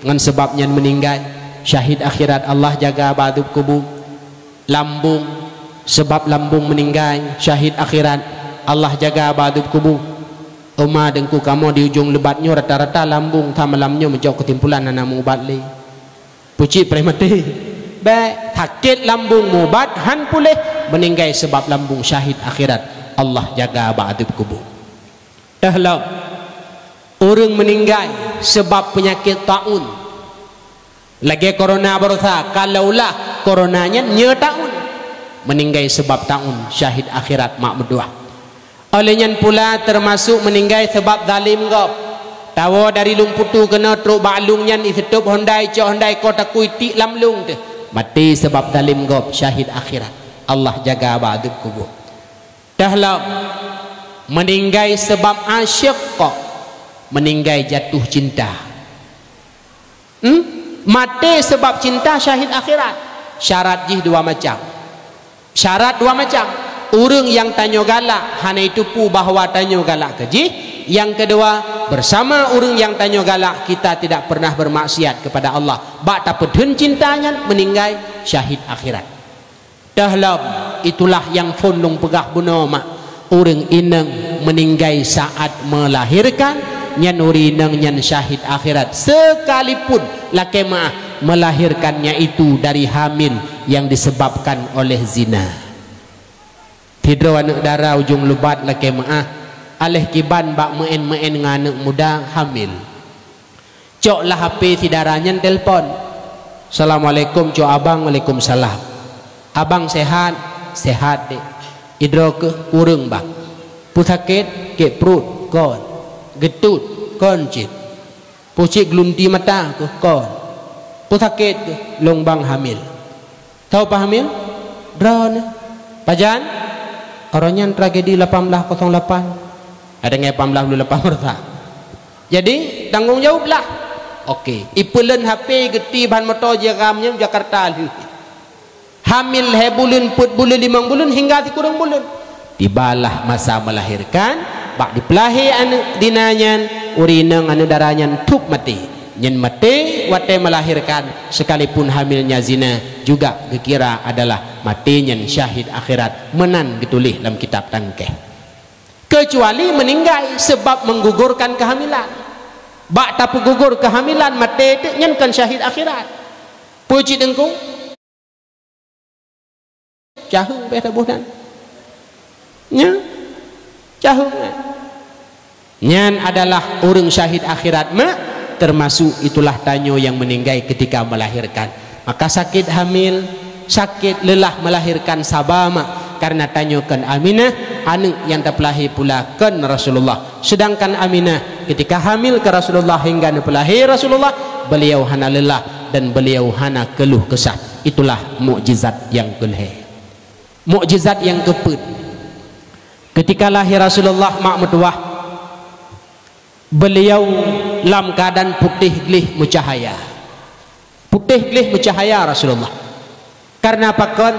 dengan sebabnya meninggal syahid akhirat Allah jaga ba'du kubu. Lambung sebab lambung meninggal syahid akhirat Allah jaga ba'du kubu. Oma dengku kamu di ujung lebatnya rata-rata lambung ta malamnya menjauh ketimpulan nanamu ubat le. Pecit premati. Baik sakit lambung mubat han pulih meninggal sebab lambung syahid akhirat Allah jaga ba'du kubu. Dahlam orang meninggal sebab penyakit taun lagi corona berusaha kalaulah coronanya nya taun meninggal sebab tahun syahid akhirat mak berdua. Olehnya pula termasuk meninggal sebab zalim gop. Tawa dari lung putu kena truk balung nyan isetup hondai cok hondai kota kuiti lam lung tu. Mati sebab zalim gop syahid akhirat. Allah jaga abadub kubur. Dahlam meninggal sebab asyik kok. Meninggal jatuh cinta. Mati sebab cinta syahid akhirat. Syarat jih dua macam. Syarat dua macam. Orang yang tanya galak hanya itu pu bahawa tanya galak keji. Yang kedua, bersama orang yang tanya galak kita tidak pernah bermaksiat kepada Allah. Bak tak pedun cintanya meninggal syahid akhirat. Dahlam itulah yang fondong pegah bunoma. Orang inang meninggal saat melahirkan nyan urinang nyan syahid akhirat sekalipun laki maah melahirkannya itu dari hamil yang disebabkan oleh zina. Hidro anak darah ujung lubat laki maah alih kiban bak meen nganak muda hamil. Cok lah HP si darahnya telpon. Assalamualaikum cok abang. Waalaikumsalam. Abang sehat? Sehat dek. Hidro ke kurang bang. Pusakit ke perut kon. Getut kon cik. Pusik gelunti mata ke kon. Pusakit ke longbang hamil. Tahu apa hamil? Drone. Pajan? Orangnya tragedi 1808 ada ngai 1828 merta. Jadi tanggungjawablah. Okey, ipulen HP geti bahan motor jeramnya Jakarta lu. Hamil he bulan put bulan 5 bulan hingga 3 bulan. Tibalah masa melahirkan, bak dipelahi anak dinanyan, urinang anu darahnya tup mati. Nyen mati wate melahirkan sekalipun hamilnya zina juga dikira adalah matinya syahid akhirat menan ditulis dalam kitab tangkeh. Kecuali meninggal sebab menggugurkan kehamilan. Bak tak gugur kehamilan mati itu nyen kan syahid akhirat. Puji dengku. Cahung beta bulan. Nya. Cahung. Nyen adalah orang syahid akhirat termasuk itulah tanyo yang meninggal ketika melahirkan. Maka sakit hamil, sakit lelah melahirkan sabama karena tanyokan Aminah anu yang terpelahi pula kan Rasulullah. Sedangkan Aminah ketika hamil ke Rasulullah hingga nepelahi Rasulullah, beliau hana lelah dan beliau hana keluh kesah. Itulah mukjizat yang kelhe. Mukjizat yang keput. Ketika lahir Rasulullah mak metuah, beliau dalam keadaan putih glih mucahaya. Putih glih mucahaya Rasulullah. Karena pakon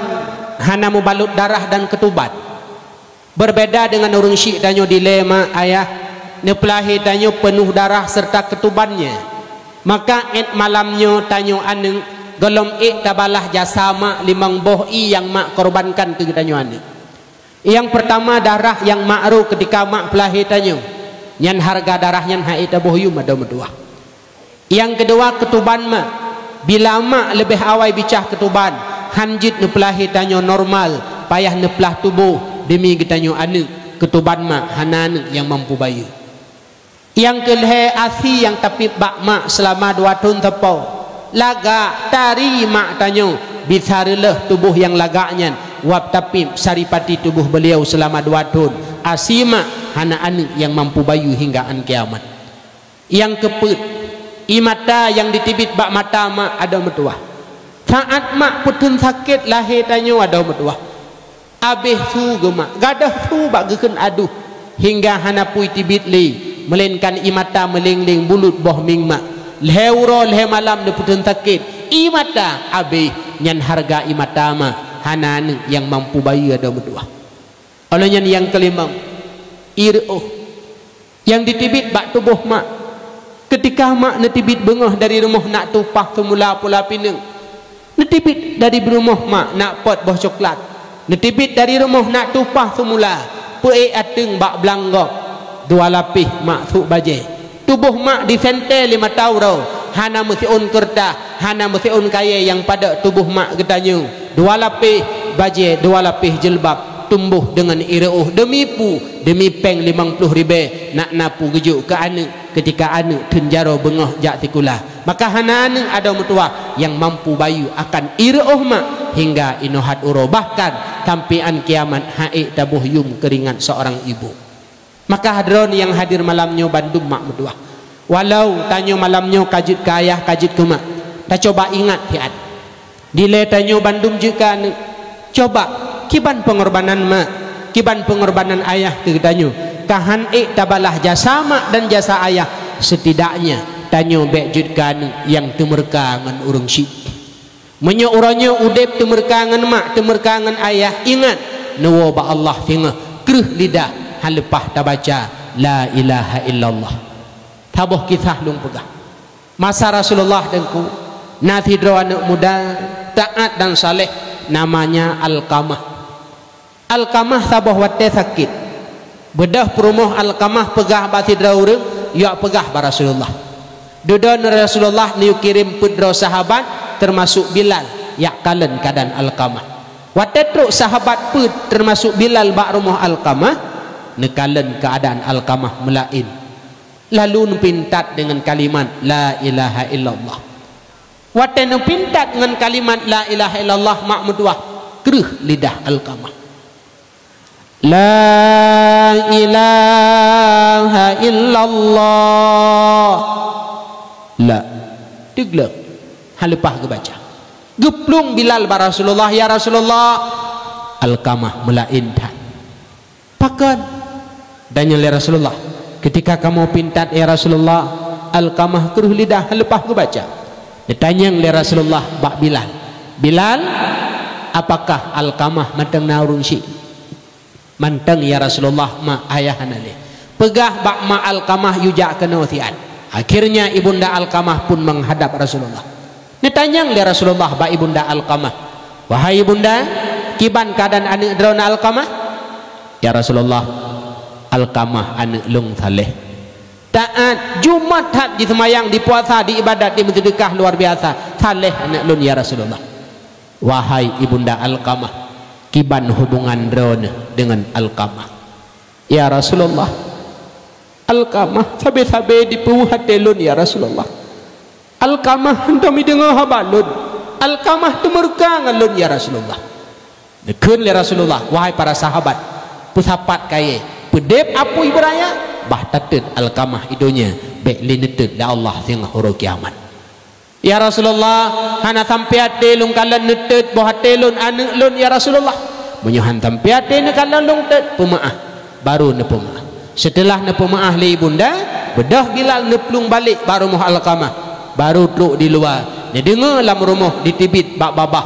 hana mubalut darah dan ketuban. Berbeda dengan orang syik tanyo dilema ayah nepelahi tanyo penuh darah serta ketubannya. Maka et malamnya tanyo aneng golom tabalah jasa mak 5 boh yang mak korbankan ke tanyo aneng. Yang pertama darah yang makruh ketika mak pelahi tanyo. Nyan harga darahnya haita bohyum ada medua. Yang kedua ketuban mak. Bila mak lebih awal bicah ketuban, hanjit nepelahi tanyo normal, payah nepelah tubuh demi getanyo anu ketuban mak hanan yang mampu bayu. Yang kelhe asi yang tapi bak mak selama 2 tahun tepau. Laga tari mak tanyo bisa releh tubuh yang lagaknya wab tapi saripati tubuh beliau selama 2 tahun. Asima hana anu yang mampu bayu hingga an kiamat. Yang keput imata yang ditibit bak mata mak ada metuah. Saat mak putun sakit lahir tanyo ada metuah. Abih su gemak gadah su bak geken aduh hingga hana pui tibit li melainkan imata melingling bulut boh ming mak leuro le malam de putun sakit imata abih nyan harga imata mak hana anu yang mampu bayu ada metuah. Olehnya yang kelima iruh yang ditibit bak tubuh mak ketika mak netibit bengah dari rumah nak tupah semula pula pinang netibit dari rumah mak nak pot boh coklat netibit dari rumah nak tupah semula pu'e ateng bak belanggok 2 lapis mak suk baje tubuh mak disentel 5 tahun hana musiun kerta hana musiun kaya yang pada tubuh mak getanyo 2 lapis baje 2 lapis jilbab tumbuh dengan ireuh demi pu demi peng 50 ribu nak napu gejuk ke anak ketika anu tenjaro bengah jak tikula. Maka hana anu ada mutua yang mampu bayu akan irauh mak hingga inohat uro, bahkan tampian kiamat haik tabuh yum keringat seorang ibu. Maka hadron yang hadir malamnya Bandung mak mutua, walau tanyo malamnya kajit ke ayah kajit ke mak, tak coba ingat tiat dile tanyo Bandung juga coba kiban pengorbanan mak, kiban pengorbanan ayah ke tanyo kahan tabalah jasa mak dan jasa ayah, setidaknya tanyo bekjutkan yang temerkangan urung syik menyo uranyo udep temerkangan mak temerkangan ayah, ingat nawa ba Allah tingah kereh lidah halepah tabaca la ilaha illallah tabuh kisah lung pegah masa Rasulullah dengku nanti dro anak muda taat dan saleh namanya Alqamah. Alqamah tabuh wate sakit bedah perumah Alqamah pegah bati draureng ya pegah ba Rasulullah dudon Rasulullah niu kirim pedro sahabat termasuk Bilal ya kalen keadaan Alqamah wate truk sahabat pud termasuk Bilal ba rumah Alqamah nekalen keadaan Alqamah melain lalu nepintat dengan kalimat la ilaha illallah wate nepintat dengan kalimat la ilaha illallah mak mutuah kereh lidah Alqamah la ilaha illallah la diglek halepah kebaca geplung Bilal ba Rasulullah ya Rasulullah Alqamah melainkan pakan dan ya Rasulullah ketika kamu pintat ya Rasulullah Alqamah keruh lidah halepah kebaca ditanya oleh Rasulullah bak Bilal, Bilal apakah Alqamah manteng naurun syik manteng ya Rasulullah ma ayah anale pegah bak ma Alqamah yujak kenothian. Akhirnya ibunda Alqamah pun menghadap Rasulullah. Ditanya oleh Rasulullah bak ibunda Alqamah, wahai ibunda kiban keadaan anak drona Alqamah? Ya Rasulullah Alqamah anak lung saleh taat Jumat had di semayang di puasa di ibadat di sedekah luar biasa saleh anak lun ya Rasulullah. Wahai ibunda Alqamah kiban hubungan drone dengan Alqamah? Ya Rasulullah Alqamah sabe-sabe di puhat telun ya Rasulullah. Alqamah kami dengar habalun Alqamah temurkangan lun ya Rasulullah. Dekun ya Rasulullah wahai para sahabat pusapat kaya pedep apu ibraya bah tatet Alqamah idonya bek linetet la Allah sing huru kiamat. Ya Rasulullah hana sampai telung kalan netet boh telun anak lun ya Rasulullah menyuhan sampai ne kalan lung tet pemaah baru ne pemaah setelah ne pemaah li ibunda bedah Bilal neplung balik baru muh Alqamah baru duduk di luar ne dengar lam rumah ditibit bak babah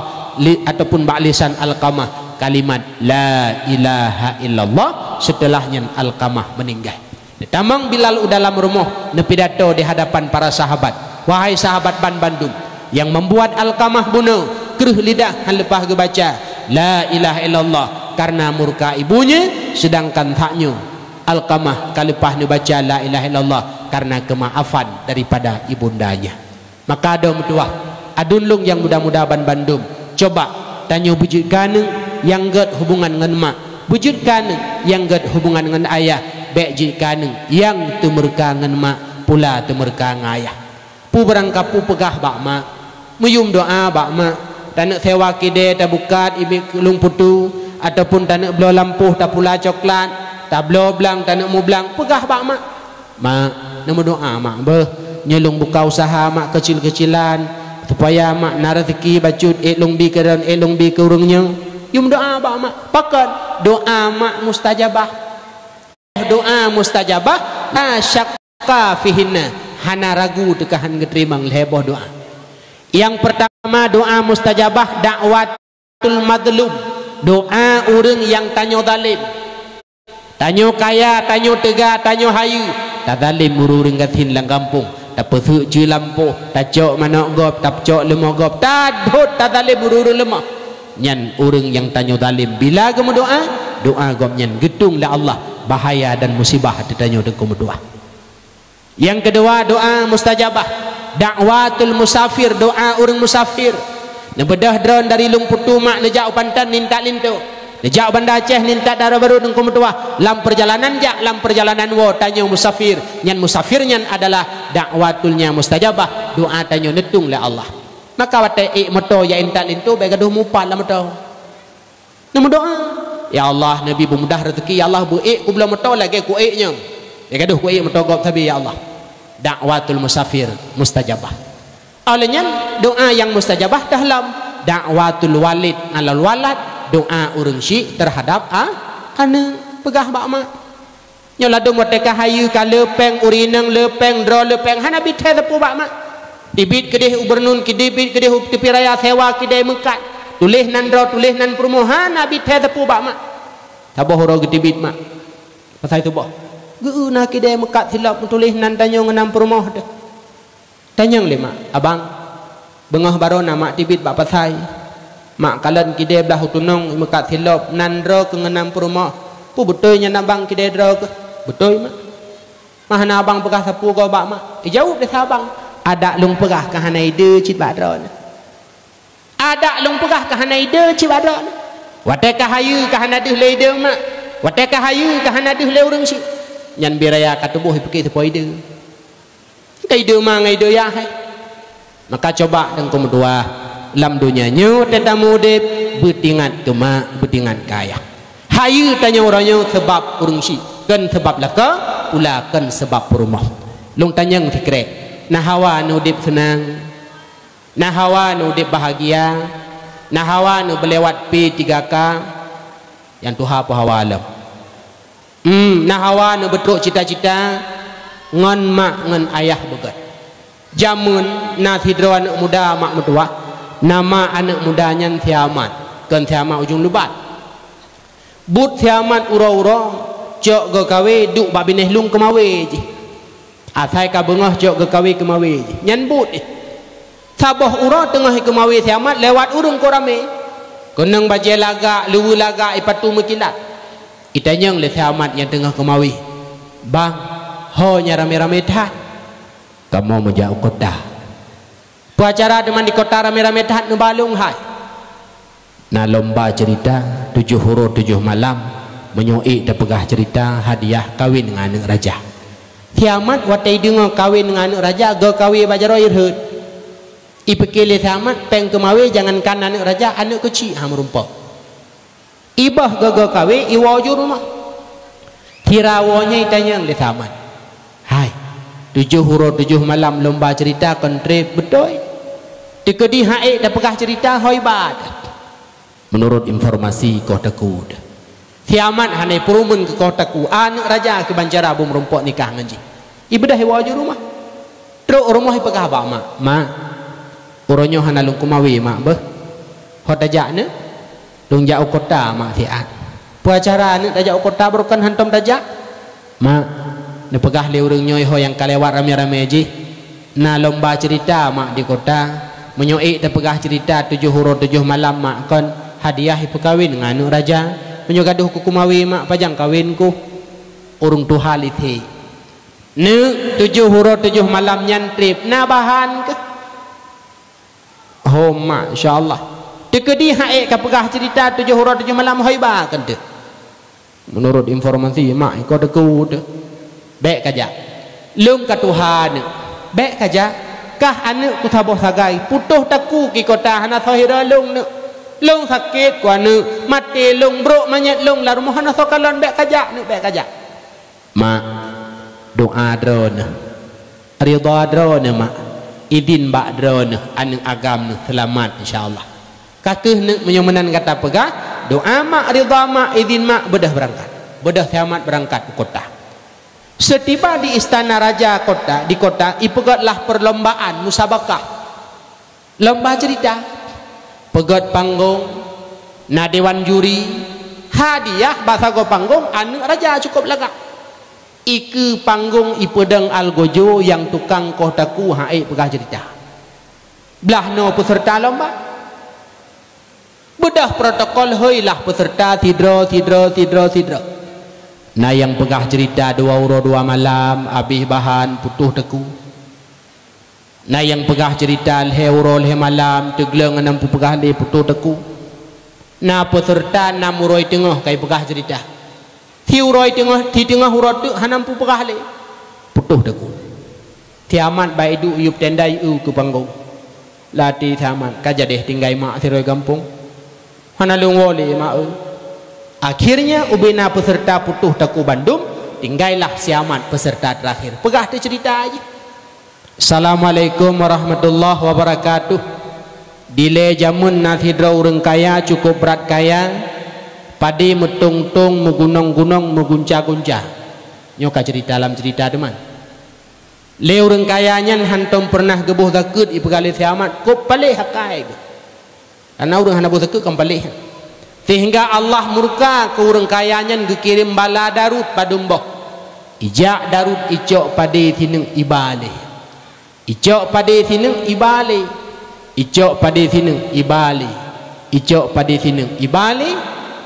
ataupun bak lisan Alqamah kalimat la ilaha illallah setelahnya Alqamah meninggal. Tamang Bilal dalam rumah ne pidato di hadapan para sahabat. Wahai sahabat Bandung yang membuat Alqamah bunuh kereh lidah halepah kebaca la ilaha illallah karena murka ibunya, sedangkan taknya Alqamah kalepah ne baca la ilaha illallah karena kemaafan daripada ibundanya. Maka ada mutuah adunlung yang muda-muda Bandung coba tanya wujudkan yang get hubungan dengan mak, wujudkan yang get hubungan dengan ayah, bekjidkan yang temurka dengan mak pula temurka dengan ayah. Pu berangkapu pegah bak mak meyum doa bak mak tanak sewa kide tak bukat ibi lung putu ataupun tanak belo lampuh tak pula coklat tak belo belang tanak mu belang pegah bak mak nama doa mak beh nyelung buka usaha mak kecil-kecilan supaya mak na rezeki bacut elong di keran elong di keurungnya yum doa bak mak pakat doa mak mustajabah asyakka fihinna hana ragu tekahan keterimang leboh doa. Yang pertama doa mustajabah dakwatul madlum, doa orang yang tanyo zalim, tanyo kaya, tanyo tega, tanyo hayu tak zalim mururing katin lang kampung tak pesuk je lampuh tak cok mana gop tak cok lemah gop tak dot tak zalim mururing lemah nyan orang yang tanyo zalim bila kamu doa gop nyan getung la Allah bahaya dan musibah ditanyo dengku doa. Yang kedua doa mustajabah dakwatul musafir, doa orang musafir nebedah drone dari lung putu mak nejak pantan nintak lintu Lejak banda Aceh ni tak darah baru nengkum tua. Lam perjalanan jak, lam perjalanan wo tanya musafir. Nyan musafir nyan adalah dakwatulnya mustajabah. Doa tanya netung le Allah. Maka wate moto ya intan itu baik gaduh mupal lah moto. Nama doa. Ya Allah Nabi bermudah rezeki. Ya Allah buik ku belum moto lagi ku iknya. Ya gaduh ku ik moto gop tabi ya Allah. Dakwatul musafir mustajabah. Olehnya doa yang mustajabah dalam dakwatul walid alal walad, doa urang syik terhadap anak pegah bak mak. Nya ladung wateka hayu ka lepeng urineng lepeng dro lepeng hana bit the pu bak mak. Dibit kedih ubernun kidibit kedih tepi raya sewa kidai mekat. Tulis nan dro tulis nan permohan bit the pu bak mak. Taboh ro gedibit mak. Pasal itu boh. Geuna kidai mekat silap tulis nan tanyong enam permoh dah. Tanyang le mak, abang bengah barona mak tibit bak pasai. Mak kalan kidai belah tunong mekat silap nan dro ke enam permoh. Pu betul nya abang kidai dro ke. Betul mak. Mahana abang pegah sapu kau bak mak. Jawab deh abang. Ada lung pegah ke hanai de cit bak dro. Ada lung pegah ke hanai de cit bak dro. Watai ka hayu ka hanadih le de mak. Watai ka hayu ka hanadih le urang si. Nyan biraya katubuh pikir sepoi de. Kai de mangai de ya hai. Maka coba deng kum dua lam dunia nyu tetamu de betingan kema betingan kaya. Hayu tanya orangnya sebab urang si. Kan sebab laka pula kan sebab rumah. Lung tanyang fikre. Nah hawa nu dip senang. Nah hawa nu dip bahagia. Nah hawa nu berlewat P3K yang tuha apa hawa alam. Nah hawa nu betruk cita-cita ngon mak ngon ayah begat. Jamun na hidro anak muda mak mertua. Nama anak mudanya Tiamat. Kan Tiamat ujung lebat. But Tiamat ura-ura jok ke kawe duk babineh lung kemawe je. Asai ka bengah jok ke kawe kemawe je. Nyan but Saboh ura tengah kemawe Tiamat lewat urung korame. Kenang bajai lagak, lewu lagak ipatu mekilat. Kita nyang le Tiamat yang tengah kemawe. Bang, ho nya rame-rame dah. Kamu menjauh kota. Puacara deman di kota rame-rame dah nu balung hai. Na lomba cerita 7 huruf 7 malam menyoi da pegah cerita hadiah kawin dengan anak raja. Tiamat watai dengar kawin dengan anak raja go kawin bajaro irhut. Ipekile Tiamat peng kemawe jangankan anak raja anak kecil ha merumpok. Ibah gagal kawe iwaju rumah. Tirawonya itanyang le Tiamat. Hai. 7 huruf 7 malam lomba cerita kontrib betul. Dekedi hae dah pegah cerita hoibat. Menurut informasi kotaku. Tiamat hanai perumun ke kotaku anak raja ke Banjara bum rumpok nikah ngaji. Ibadah iwaju rumah. Teruk rumah ipegah ba mak. Mak. Uronyo hanalung kumawi mak beh. Hotajakne dong jauh kota mak tiat. Puacara ni dah jauh kota berukan hantam tajak. Mak, ni pegah le urang nyoy ho yang kalewat rame-rame je. Na lomba cerita mak di kota, menyoi dah pegah cerita 7 huruf 7 malam mak kon hadiah perkawin dengan anu raja. Menyogaduh ku kumawi mak pajang kawin ku. Urung tuhal ite. Ne 7 huruf 7 malam nyantrip na bahan ke? Oh masya-Allah. Dekedi hae ka pegah cerita 7 huruf 7 malam hoiba kan tu. Menurut informasi mak iko deku tu. Baik kaja. Lung ka Tuhan. Baik kaja. Kah anu ku taboh sagai putuh taku ki kota hana sahira lung ne. Lung sakit ku anu mati lung bro manyet lung la rumah hana sokalon baik kaja ne baik kaja. Mak doa drone. Ridha drone mak. Idin bak drone anu agam ne selamat insyaallah. Kakeh nak menyomenan kata pegah doa mak ridha mak izin mak bedah berangkat bedah Tiamat berangkat ke kota. Setiba di istana raja kota di kota ipegatlah perlombaan musabakah lomba cerita pegat panggung na dewan juri hadiah bahasa go panggung anu raja cukup lagak iku panggung ipedang algojo yang tukang kotaku hae pegah cerita belah no peserta lomba. Bedah protokol hoilah peserta tidro. Nah yang pegah cerita 2 huruf 2 malam habis bahan putuh teku. Nah yang pegah cerita 2 huruf 2 malam tegleng 6 pegah le putuh teku. na peserta na muroi tengah kai pegah cerita tiu roi tengah di tengah urut tu hanam pu pegah le putuh daku tiamat bai du yup tendai u ke panggung lati tiamat kajadeh tinggai mak tiroi kampung hanalung wole mak akhirnya ubina peserta putuh daku Bandung tinggailah siamat peserta terakhir pegah tu cerita aja. Assalamualaikum warahmatullahi wabarakatuh. Dile jamun nasi draw urang kaya cukup berat kaya padi metung-tung megunong-gunong megunca-gunca nyoka cerita dalam cerita teman le urang kaya nyan hantom pernah gebuh zakut ipegale kiamat kop palih hakai karena urang hana buh zakut kam palih sehingga Allah murka ke urang kaya nyan gekirim bala darut padumboh ijak darut icok padi tineng ibale icok padi tineng ibale icok pada sini ibali icok pada sini ibali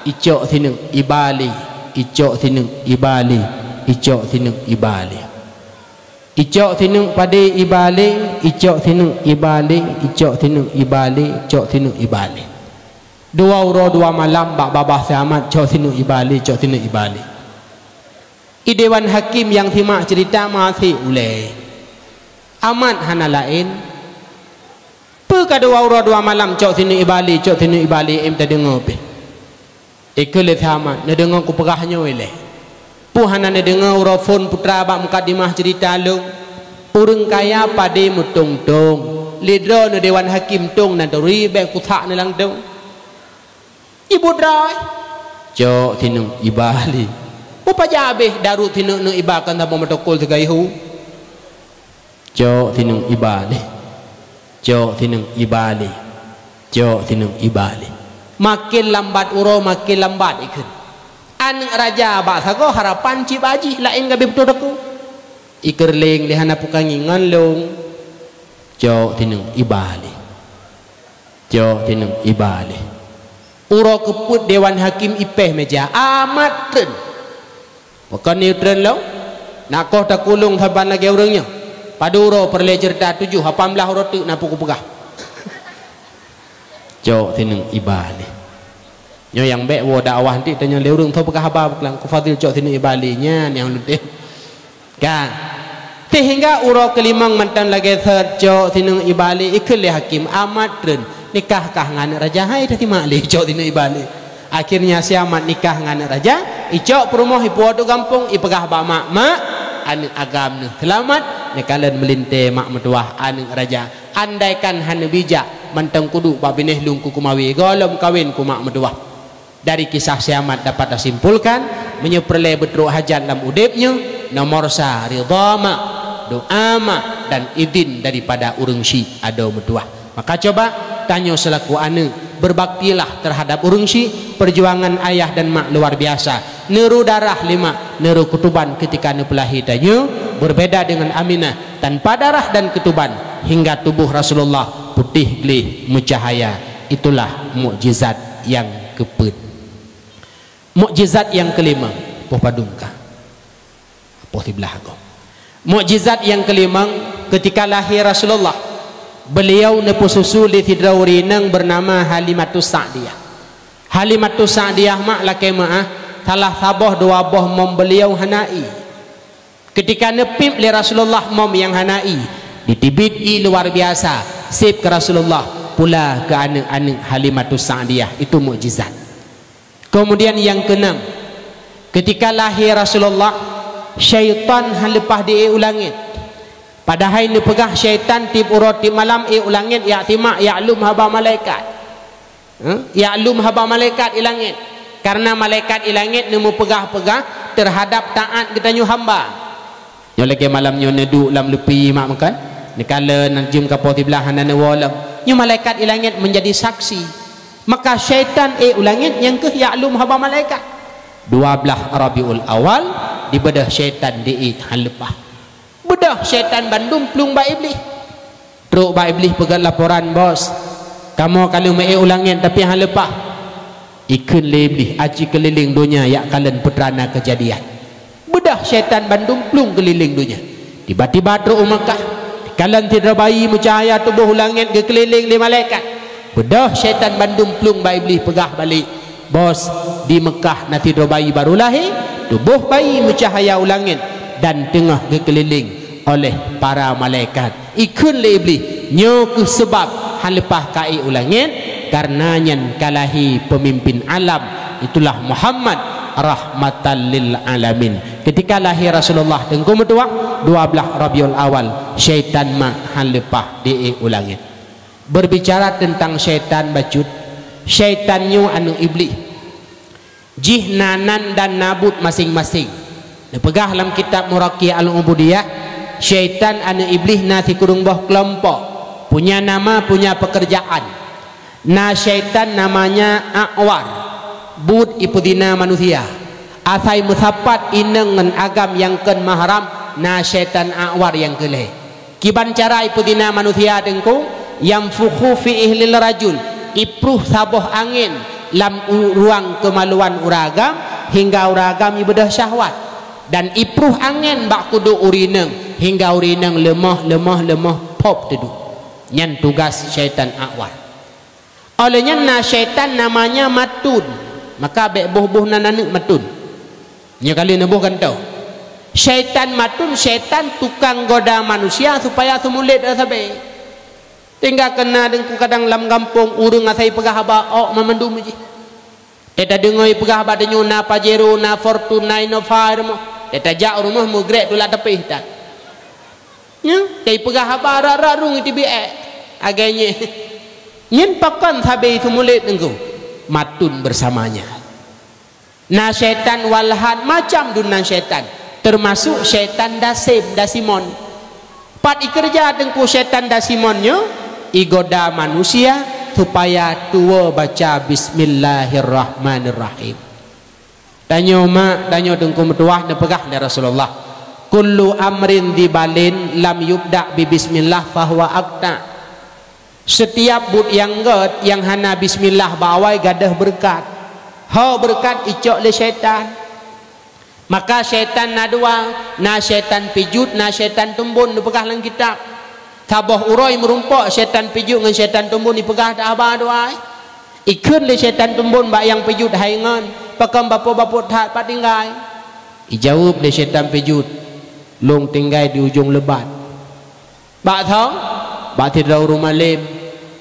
icok sini ibali icok sini ibali icok sini ibali icok sini pada ibali icok sini ibali icok sini ibali icok sini ibali dua uro dua malam bak babah kiamat icok sini ibali icok sini ibali i dewan hakim yang simak cerita masih ulai amat hana lain kadua ura dua malam cok sini ibali cok sini ibali em tak dengar pe ikut sama ne dengar ku pegahnya wele puhana ne dengar ura phone putra bak mukadimah cerita lu urang kaya pade mutung tong lidro ne dewan hakim tong nan tori be ku thak ne lang tong ibu drai cok sini ibali upa jabe darut sini ne ibakan ta matokol segai hu cok sini ibali jok tineng ibali jok tineng ibali makin lambat uro makin lambat ikut an raja bahasa ko harapan cip aji lain gabe betul aku iker leng lehana pukangi nganlong jok tineng ibali jok tineng ibali uro keput dewan hakim ipeh meja amat tren bukan neutral lo nak kau tak kulung saban lagi orangnya paduro perle cerita 7 18 huruf tu napu ku pegah jok tineng ibali nyo yang bek wo dakwah nanti tanya le urang tho pegah apa kelang ku fadil jok tineng ibalinya yang lutin kan sehingga uro kelimang mantan lagi third jok tineng ibali ikul le hakim amat tren nikah kah ngan raja hai tati mak le jok tineng ibali akhirnya siamat nikah ngan raja icok perumoh ipu tu kampung ipegah ba mak anu agam ne selamat ne kalian melinte mak metuah anu raja andaikan hana bijak manteng kudu babineh lung ku kumawi golom kawin ku mak metuah dari kisah siamat dapat disimpulkan menyeperle betruk hajat dalam udipnya nomor sa ridha mak doa mak dan izin daripada urang si ado metuah maka coba tanya selaku anu berbaktilah terhadap urang si perjuangan ayah dan mak luar biasa neru darah 5 neru ketuban ketika nepelahi tanya berbeda dengan Aminah tanpa darah dan ketuban hingga tubuh Rasulullah putih gelih mencahaya itulah mukjizat yang keput mukjizat yang kelima poh padungka poh sebelah aku mukjizat yang kelima ketika lahir Rasulullah beliau nepu susu di tidrauri nang bernama Halimatus Sa'diyah Halimatus Sa'diyah mak laki ma'ah salah saboh dua boh mom beliau hanai ketika nepip le Rasulullah mom yang hanai ditibit luar biasa sip ke Rasulullah pula ke anak-anak Halimatus Sa'diyah itu mukjizat kemudian yang keenam ketika lahir Rasulullah syaitan halepah di ulangit padahal ni pegah syaitan tip urut di malam ulangit ya timak ya'lum haba malaikat ya'lum haba malaikat ilangit karena malaikat ilangit nemu pegah-pegah terhadap taat kita nyu hamba nyo lagi malam nyo nedu lam lepi mak makan ni kala najum ka poti belahan dan walam nyu malaikat ilangit menjadi saksi maka syaitan ulangit yang ke ya'lum haba malaikat 12 Rabiul Awal dibedah syaitan di halepah bedah syaitan Bandung plung ba iblis truk ba iblis pegat laporan bos kamu kalau mai ulangit tapi halepah ikun lebih aji keliling dunia yak kalian putrana kejadian bedah syaitan Bandung plung keliling dunia tiba-tiba truk Makkah kalian tidak bayi mencahaya tubuh langit ke keliling di malaikat Pedah syaitan bandung plung ba iblis pegah balik. Bos di Mekah nanti do bayi baru lahir, tubuh bayi mencahaya ulangin dan tengah dikeliling oleh para malaikat. Ikun le iblis nyo ke sebab hal lepas kai ulangin karena nyen kalahi pemimpin alam, itulah Muhammad rahmatan lil alamin. Ketika lahir Rasulullah tengku metua 12 Rabiul Awal, syaitan mak hal lepas di ulangin. Berbicara tentang syaitan bacut, syaitannya anu iblis jihnanan dan nabut masing-masing. Pegah dalam kitab Muraqiyah al-Ubudiyah, syaitan anu iblis nasi kurung boh kelompok, punya nama, punya pekerjaan. Na syaitan namanya A'war, bud ipudina manusia. Asai musapat inengan agam yang ken mahram, na syaitan A'war yang keleh. Kiban cara ipudina manusia dengku yang fukhu fi ihlil rajul, ipruh saboh angin lam ruang kemaluan uragam hingga uragam ibadah syahwat, dan ipruh angin bak kudu urineng hingga urineng lemah pop tedu. Nyan tugas syaitan A'war. Olehnya na syaitan namanya matun, maka bek buh-buh nananu matun. Nya kali nebuh kan tau. Syaitan matun, syaitan tukang goda manusia supaya semulit sabe. Tinggal kena dengku kadang lam kampung urung asai pegah ba ok memendum ji. Eta dengoi pegah ba denyo na Pajero na Fortuna Innova mo. Eta jak rumah mu grek dula tepih tak. Nya kai pegah ba rarung ti biek agaknya. Nyen pakan sabe itu mulit dengku matun bersamanya. Na syaitan walhan macam dunan syaitan, termasuk syaitan dasimon. Pat ikerja dengku syaitan dasimonnya igoda manusia supaya tua baca bismillahirrahmanirrahim. Tanyo mak, tanyo dengku metuah nepegah dari Rasulullah. Kullu amrin dibalin lam yubda bi bismillah fahuwa aqta. Setiap bud yang god yang hana bismillah bawai gadah berkat. Ha berkat icok le syaitan. Maka syaitan na dua, na syaitan pijut, na syaitan tumbun nepegah dalam kitab. Taboh uroi merumpak syaitan pijut dengan syaitan tumbun dipegah dah abah doai. Ikun le syaitan tumbun bak yang pijut haingan, pakam bapa-bapa tak pat tinggai. Ijawab le syaitan pijut, long tinggai di ujung lebat. Bak thau, bak tidrau rumah lem,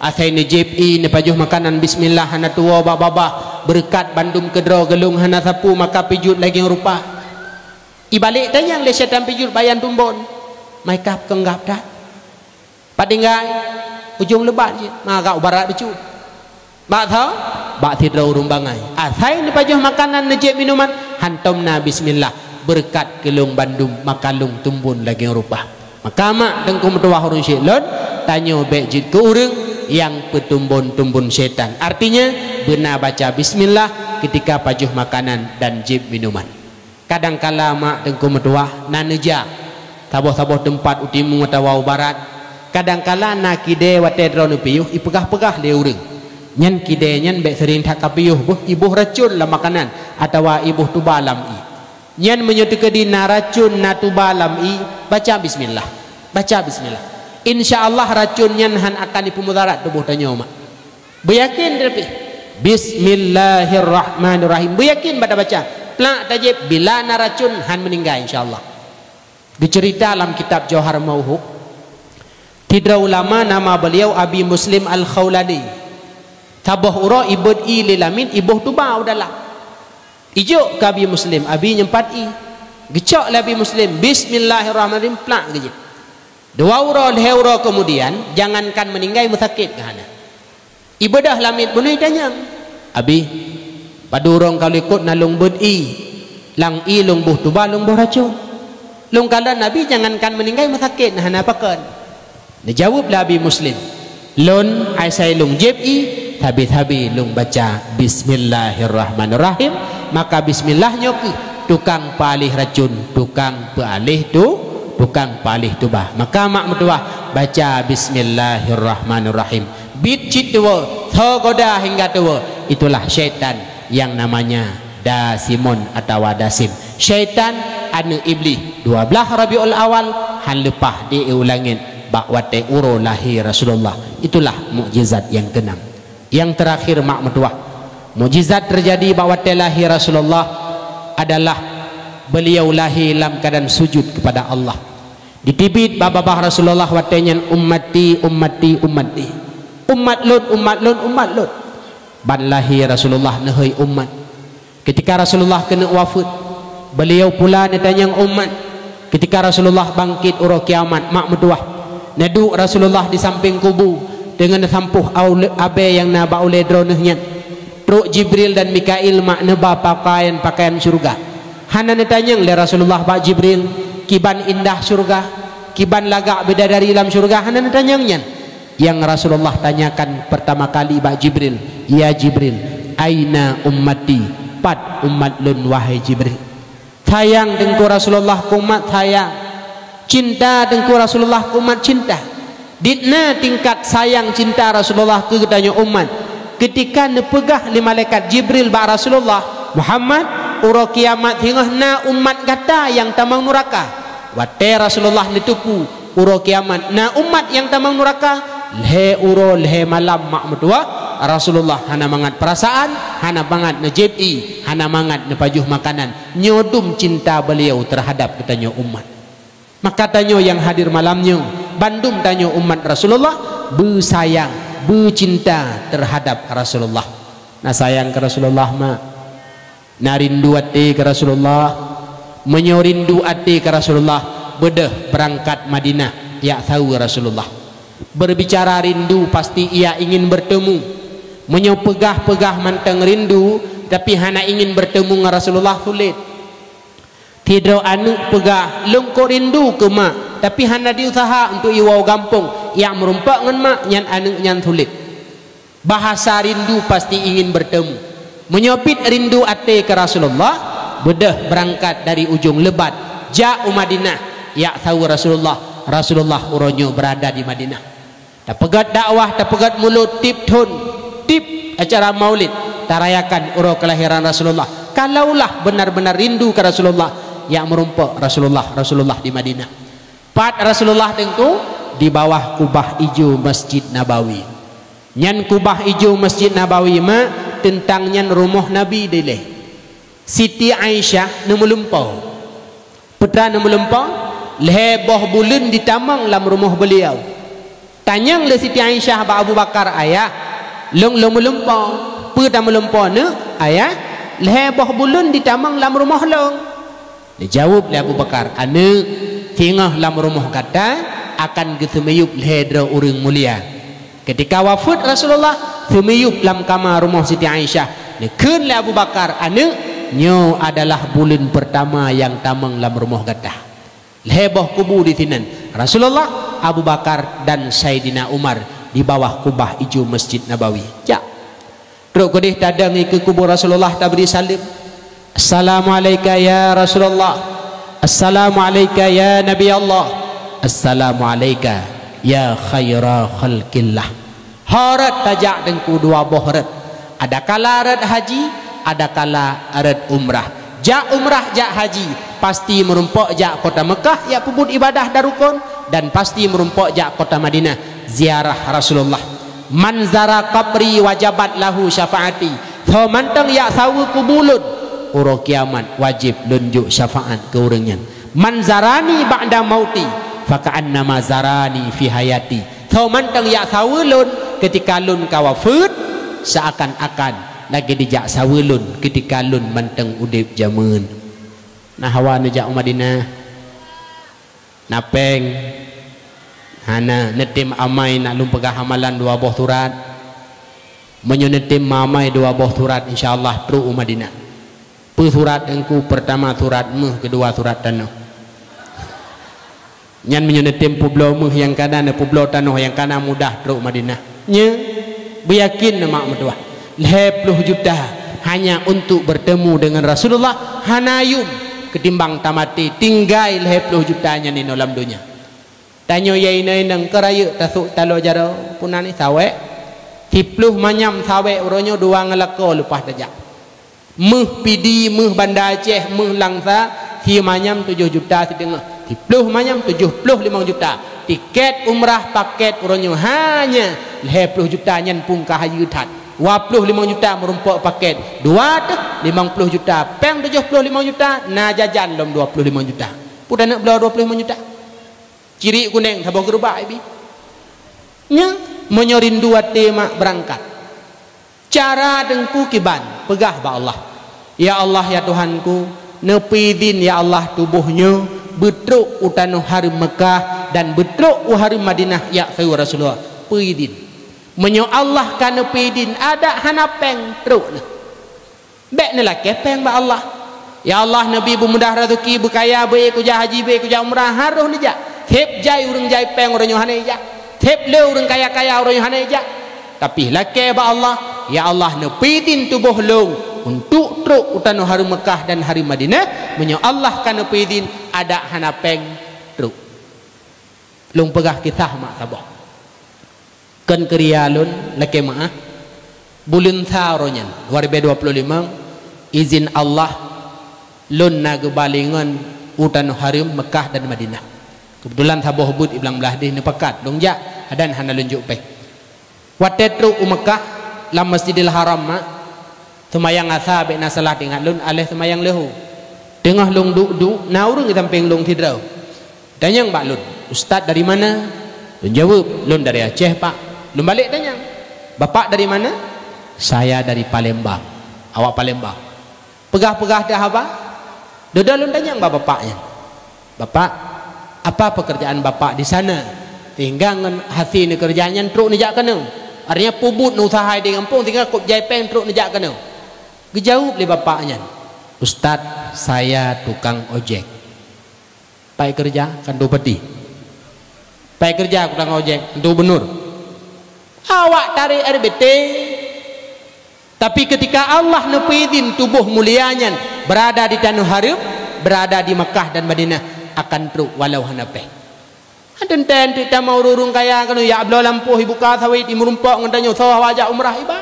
asai ne JPI ne pajuh makanan bismillah hana tua bak babah, berkat bandum kedrau gelung hana sapu maka pijut lagi yang rupa. Ibalik tanyang le syaitan pijut bayan tumbun. Mai kap kenggap dah. Padinggai ujung lebat je magau barat becut. Bak tau bak tidrau rumbangai asai ni pajuh makanan nejek minuman hantomna bismillah, berkat kelung bandum makalung tumbun lagi rupa. Maka mak dengku metuah urun syaitan tanyo bek jid ke urang yang petumbun-tumbun syaitan. Artinya benar baca bismillah ketika pajuh makanan dan jib minuman. Kadang-kala mak dengku metuah naneja taboh-taboh tempat utimu atau barat. Kadang-kala na kide wate drone piyuh ipegah-pegah le urang. Nyen kide nyen bek sering tak kapiyuh buh ibuh racun la makanan atau ibuh tubalam i. Nyen menyutuke di na racun na tubalam i baca bismillah. Baca bismillah. Insyaallah racun nyen han akan dipemudarat tubuh tanyo mak. Beyakin tapi bismillahirrahmanirrahim. Beyakin pada baca. Plak tajib bila na racun han meninggal insyaallah. Dicerita dalam kitab Jauhar Mauhub. Tidra ulama nama beliau Abi Muslim Al-Khawlani. Tabah ura ibad i lilamin ibuh tubau dalam. Ijuk ke Abi Muslim, Abi nyempat i. Gecok lah Abi Muslim, bismillahirrahmanirrahim plak gejik. Dua ura leheura kemudian jangankan meninggal musakit kahana. Ibadah lamit bunui tanya. Abi, pada orang kalau ikut nalung bud i, lang i lung buh tubau lung buh racun. Lung kala Nabi jangankan meninggal musakit hana pakan. Dijawablah Abi Muslim, lun aisai lung jeb'i tabi-tabi lung baca bismillahirrahmanirrahim, maka bismillahnya ke tukang palih racun, tukang palih tu, tukang palih tubah. Maka mak metuah baca bismillahirrahmanirrahim. Bit cit tua, thogoda hingga tua, itulah syaitan yang namanya dasimon atau dasim. Syaitan anu iblis 12 Rabiul Awal han lepah diulangin bak wate uro lahir Rasulullah. Itulah mukjizat yang keenam. Yang terakhir mak mertua, mukjizat terjadi bahawa lahir Rasulullah adalah beliau lahir dalam keadaan sujud kepada Allah. Ditibit babah Rasulullah watenya ummati ummati ummati, umat lut. Ban lahir Rasulullah nahai umat. Ketika Rasulullah kena wafat, beliau pula ditanya umat. Ketika Rasulullah bangkit uro kiamat, mak mertua nadu Rasulullah di samping kubu dengan sampuh abe yang naba oleh dronehnya. Truk Jibril dan Mikail mak neba pakaian syurga. Hana ditanya oleh Rasulullah Pak Jibril, kiban indah syurga, kiban lagak bidadari dalam syurga. Hana ditanya. Yang Rasulullah tanyakan pertama kali Pak Jibril, ya Jibril, aina ummati, pat umat lun wahai Jibril. Sayang dengku Rasulullah kumat sayang, cinta dengku Rasulullah kumat cinta. Ditna tingkat sayang cinta Rasulullah ke tanya umat. Ketika nepegah li malaikat Jibril ba Rasulullah Muhammad uro kiamat hingga na umat kata yang tamang neraka. Wate Rasulullah nitupu uro kiamat na umat yang tamang neraka lehe uro lehe malam mak mertua Rasulullah hana mangat perasaan, hana mangat nejebi, hana mangat nepajuh makanan, nyodum cinta beliau terhadap katanya umat. Maka tanya yang hadir malamnya, bandum tanya umat Rasulullah bersayang, bercinta terhadap Rasulullah. Nah sayang ke Rasulullah mak, narindu ati ke Rasulullah, menyorindu ati ke Rasulullah, bedah berangkat Madinah, ya tahu Rasulullah. Berbicara rindu pasti ia ingin bertemu. Menyopegah-pegah mantang rindu tapi hana ingin bertemu dengan Rasulullah sulit. Tidak anu pegah lengkok rindu ke mak tapi hana diusaha untuk iwau gampung yang merumpak dengan mak nyan anu nyan sulit. Bahasa rindu pasti ingin bertemu. Menyopit rindu ate ke Rasulullah, bedah berangkat dari ujung Lebat ja'u Madinah, ya tahu Rasulullah uronyo berada di Madinah. Tak pegat dakwah, tak pegat mulut, tip acara maulid, tarayakan uro kelahiran Rasulullah. Kalaulah benar-benar rindu ke Rasulullah, yang merumpak Rasulullah di Madinah. Pat Rasulullah tengku di bawah kubah hijau Masjid Nabawi. Nyan kubah hijau Masjid Nabawi ma tentang nyan rumah Nabi dileh. Siti Aisyah nemulumpau. Putra nemulumpau leboh bulan ditamang dalam rumah beliau. Tanyang le Siti Aisyah ba Abu Bakar ayah, long melumpau, putra melumpau ne ayah, leboh bulan ditamang dalam rumah long. Dijawab le Abu Bakar, ane tingah dalam rumah kata akan getemeyup lehedra orang mulia. Ketika wafat Rasulullah, temeyup dalam kamar rumah Siti Aisyah. Nekeun le Abu Bakar, ane nyo adalah bulan pertama yang tamang dalam rumah kata. Leboh kubu di tinan Rasulullah, Abu Bakar dan Sayyidina Umar di bawah kubah hijau Masjid Nabawi. Ya. Teruk kodih tadangi ke kubur Rasulullah tak beri salim. Assalamualaikum ya Rasulullah. Assalamualaikum ya Nabi Allah. Assalamualaikum ya khaira khalqillah. Harat tajak dengku dua bohret. Ada kala arat haji, ada kala arat umrah. Jak umrah, jak haji, pasti merumpak jak kota Mekah ya pebut ibadah darukun, dan pasti merumpak jak kota Madinah ziarah Rasulullah. Manzara qabri wajabat lahu syafaati. Tho mantang ya sawu kubulun uro kiamat wajib lunjuk syafaat ke orangnya. Manzarani ba'da mauti faka'annama zarani fi hayati. Tho mantang ya sawu lun ketika lun kawafut seakan-akan lagi dijak sawulun ketika lun manteng udip jamun. Nah hawa nejak Madinah napeng hana netim amai nak lum pegah hamalan dua buah surat menyo netim mamai dua buah surat insyaallah tru Madinah. Pu surat engku pertama surat meh, kedua surat tanah. Nyan menyo netim publo meh yang kanan publo tanah yang kanan mudah tru Madinah. Nya beyakin mak medua 10 juta hanya untuk bertemu dengan Rasulullah hanayum ketimbang tamati tinggal 10 jutanya ni dalam dunia. Tanyo yai nang keraya tasuk talo jaro punani sawe 10 manyam sawe uronyo dua ngelako lepas tajak. Meh pidi meh Banda Aceh meh Langsa si manyam 7 juta setengah. 10 manyam 75 juta. Tiket umrah paket uronyo hanya 10 juta nyan pung kahayu tat. 25 juta merumpak paket dua tu 50 juta peng 75 juta na jajan lom 25 juta pun nak belah 25 juta ciri kuning sabah gerubak ibi nya menyerindu hati mak berangkat cara dengku kiban pegah ba Allah ya Allah ya Tuhanku nepidin ya Allah tubuhnya betruk utanu hari Mekah dan betruk hari Madinah ya sayu Rasulullah pidin menyo Allah kana pidin ada hanapeng truk na bek ni lah kepeng ba Allah ya Allah Nabi bermudah rezeki berkaya baik kuja haji baik kuja umrah haruh ni ja thep jai urang jai peng urang yohane ja thep le urang kaya-kaya urang yohane ja tapi lake ba Allah ya Allah nepidin tubuh long untuk truk utanu hari Mekah dan hari Madinah menyo Allah kana pidin ada hanapeng truk long pegah kisah mak sabah kan krialun lake maah bulan tharonyan 2025 izin Allah lun naga balingan utan harim Mekah dan Madinah kebetulan saboh but iblang belah di nepakat dong ja adan hana lunjuk pe watetru Mekah lam Masjidil Haram mak semayang asa be na salah dengan lun aleh semayang lehu tengah lung duk na urang samping lung tidrau tanyang bak lun ustaz dari mana lun jawab lun dari Aceh pak lun balik tanya bapak dari mana saya dari Palembang awak Palembang pegah-pegah dah apa dah lun tanya bapaknya bapak apa pekerjaan bapak di sana tinggal ngan hati ni kerjanya truk ni jak kena artinya pubut nu usaha di kampung tinggal kop jai peng truk ni jak kena gejawab le bapaknya ustaz saya tukang ojek pai kerja kan do peti pai kerja tukang ojek do benur awak tarik RBT tapi ketika Allah nepidin tubuh mulianya berada di tanah haram berada di Mekah dan Madinah akan truk walau hanape aden ten kita mau rurung kaya kan ya ablo lampuh ibu ka sawit imrumpok ngantanyo sawah wajak umrah iba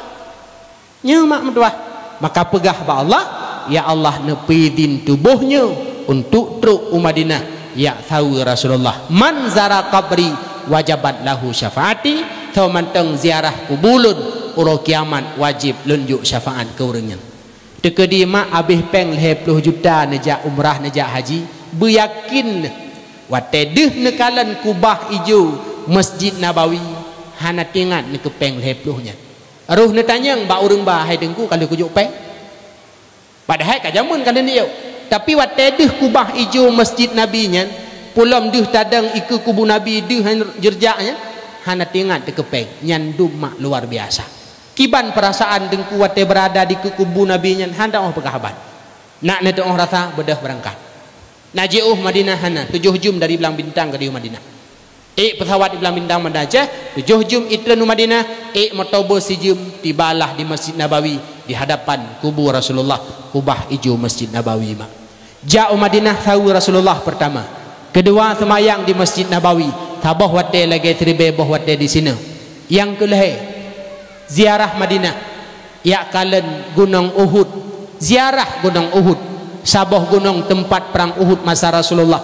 nyemak metuah maka pegah ba Allah ya Allah nepidin tubuhnya untuk truk Madinah ya sawi Rasulullah man zara qabri wajabat lahu syafaati tau manteng ziarah kubulun uro kiamat wajib lunjuk syafaat ke orangnya dekedi mak abih peng 20 juta nejak umrah nejak haji beryakin watedeh nekalan kubah ijo Masjid Nabawi hana tingat ne ke peng 20 nya aruh ne tanyang ba urang ba hai dengku kalau kujuk peng padahal kajamun kan ni yo tapi watedeh kubah ijo Masjid Nabi nya pulam deh tadang iku kubu Nabi deh jerjaknya hana tingat dekepeng nyandum mak luar biasa kiban perasaan dengku wate berada di kubu Nabi nyan handa oh pekahaban nak ne tong rasa bedah berangkat najiuh Madinah hana 7 jum dari belang bintang ke di Madinah pesawat di belang bintang Madinah 7 jum itren Madinah motobo si jum tibalah di Masjid Nabawi di hadapan kubu Rasulullah kubah ijo Masjid Nabawi mak jauh Madinah tahu Rasulullah pertama kedua semayang di Masjid Nabawi tabah wate lagi seribe boh wate di sini yang kelih ziarah Madinah ya kalen gunung Uhud ziarah gunung Uhud sabah gunung tempat perang Uhud masa Rasulullah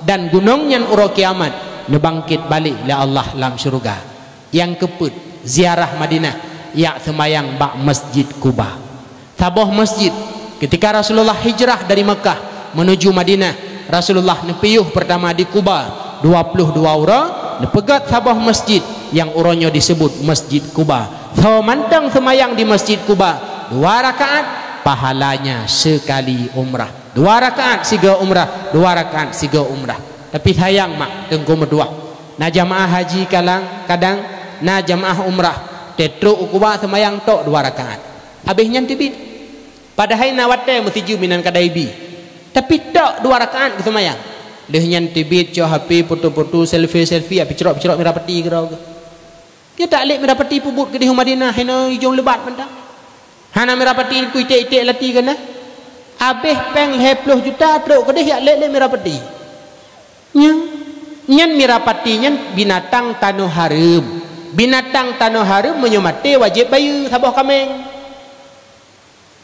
dan gunung yang uro kiamat nebangkit balik la Allah lam syurga yang keput ziarah Madinah ya semayang bak Masjid Kuba tabah masjid ketika Rasulullah hijrah dari Mekah menuju Madinah Rasulullah nepiyuh pertama di Kuba 22 orang nepegat sabah masjid yang uronyo disebut Masjid Kuba so mantang semayang di Masjid Kuba 2 rakaat pahalanya sekali umrah 2 rakaat 3 umrah 2 rakaat 3 umrah tapi sayang mak tengku medua na jamaah haji kadang na jamaah umrah tetru Kuba semayang tok 2 rakaat habisnya tibit padahal na wate mesti minan kadaibi tapi tok 2 rakaat ke semayang lehnya tibit jo HP foto-foto selfie api cerok merah peti kira dia tak lek merah peti pubut ke di Madinah hina hijau lebat mentang hana merah peti ku itik lati kana habis peng 20 juta truk ke dia lek merah peti nyan merah peti nyan binatang tanah haram menyemati wajib bayu sabah kameng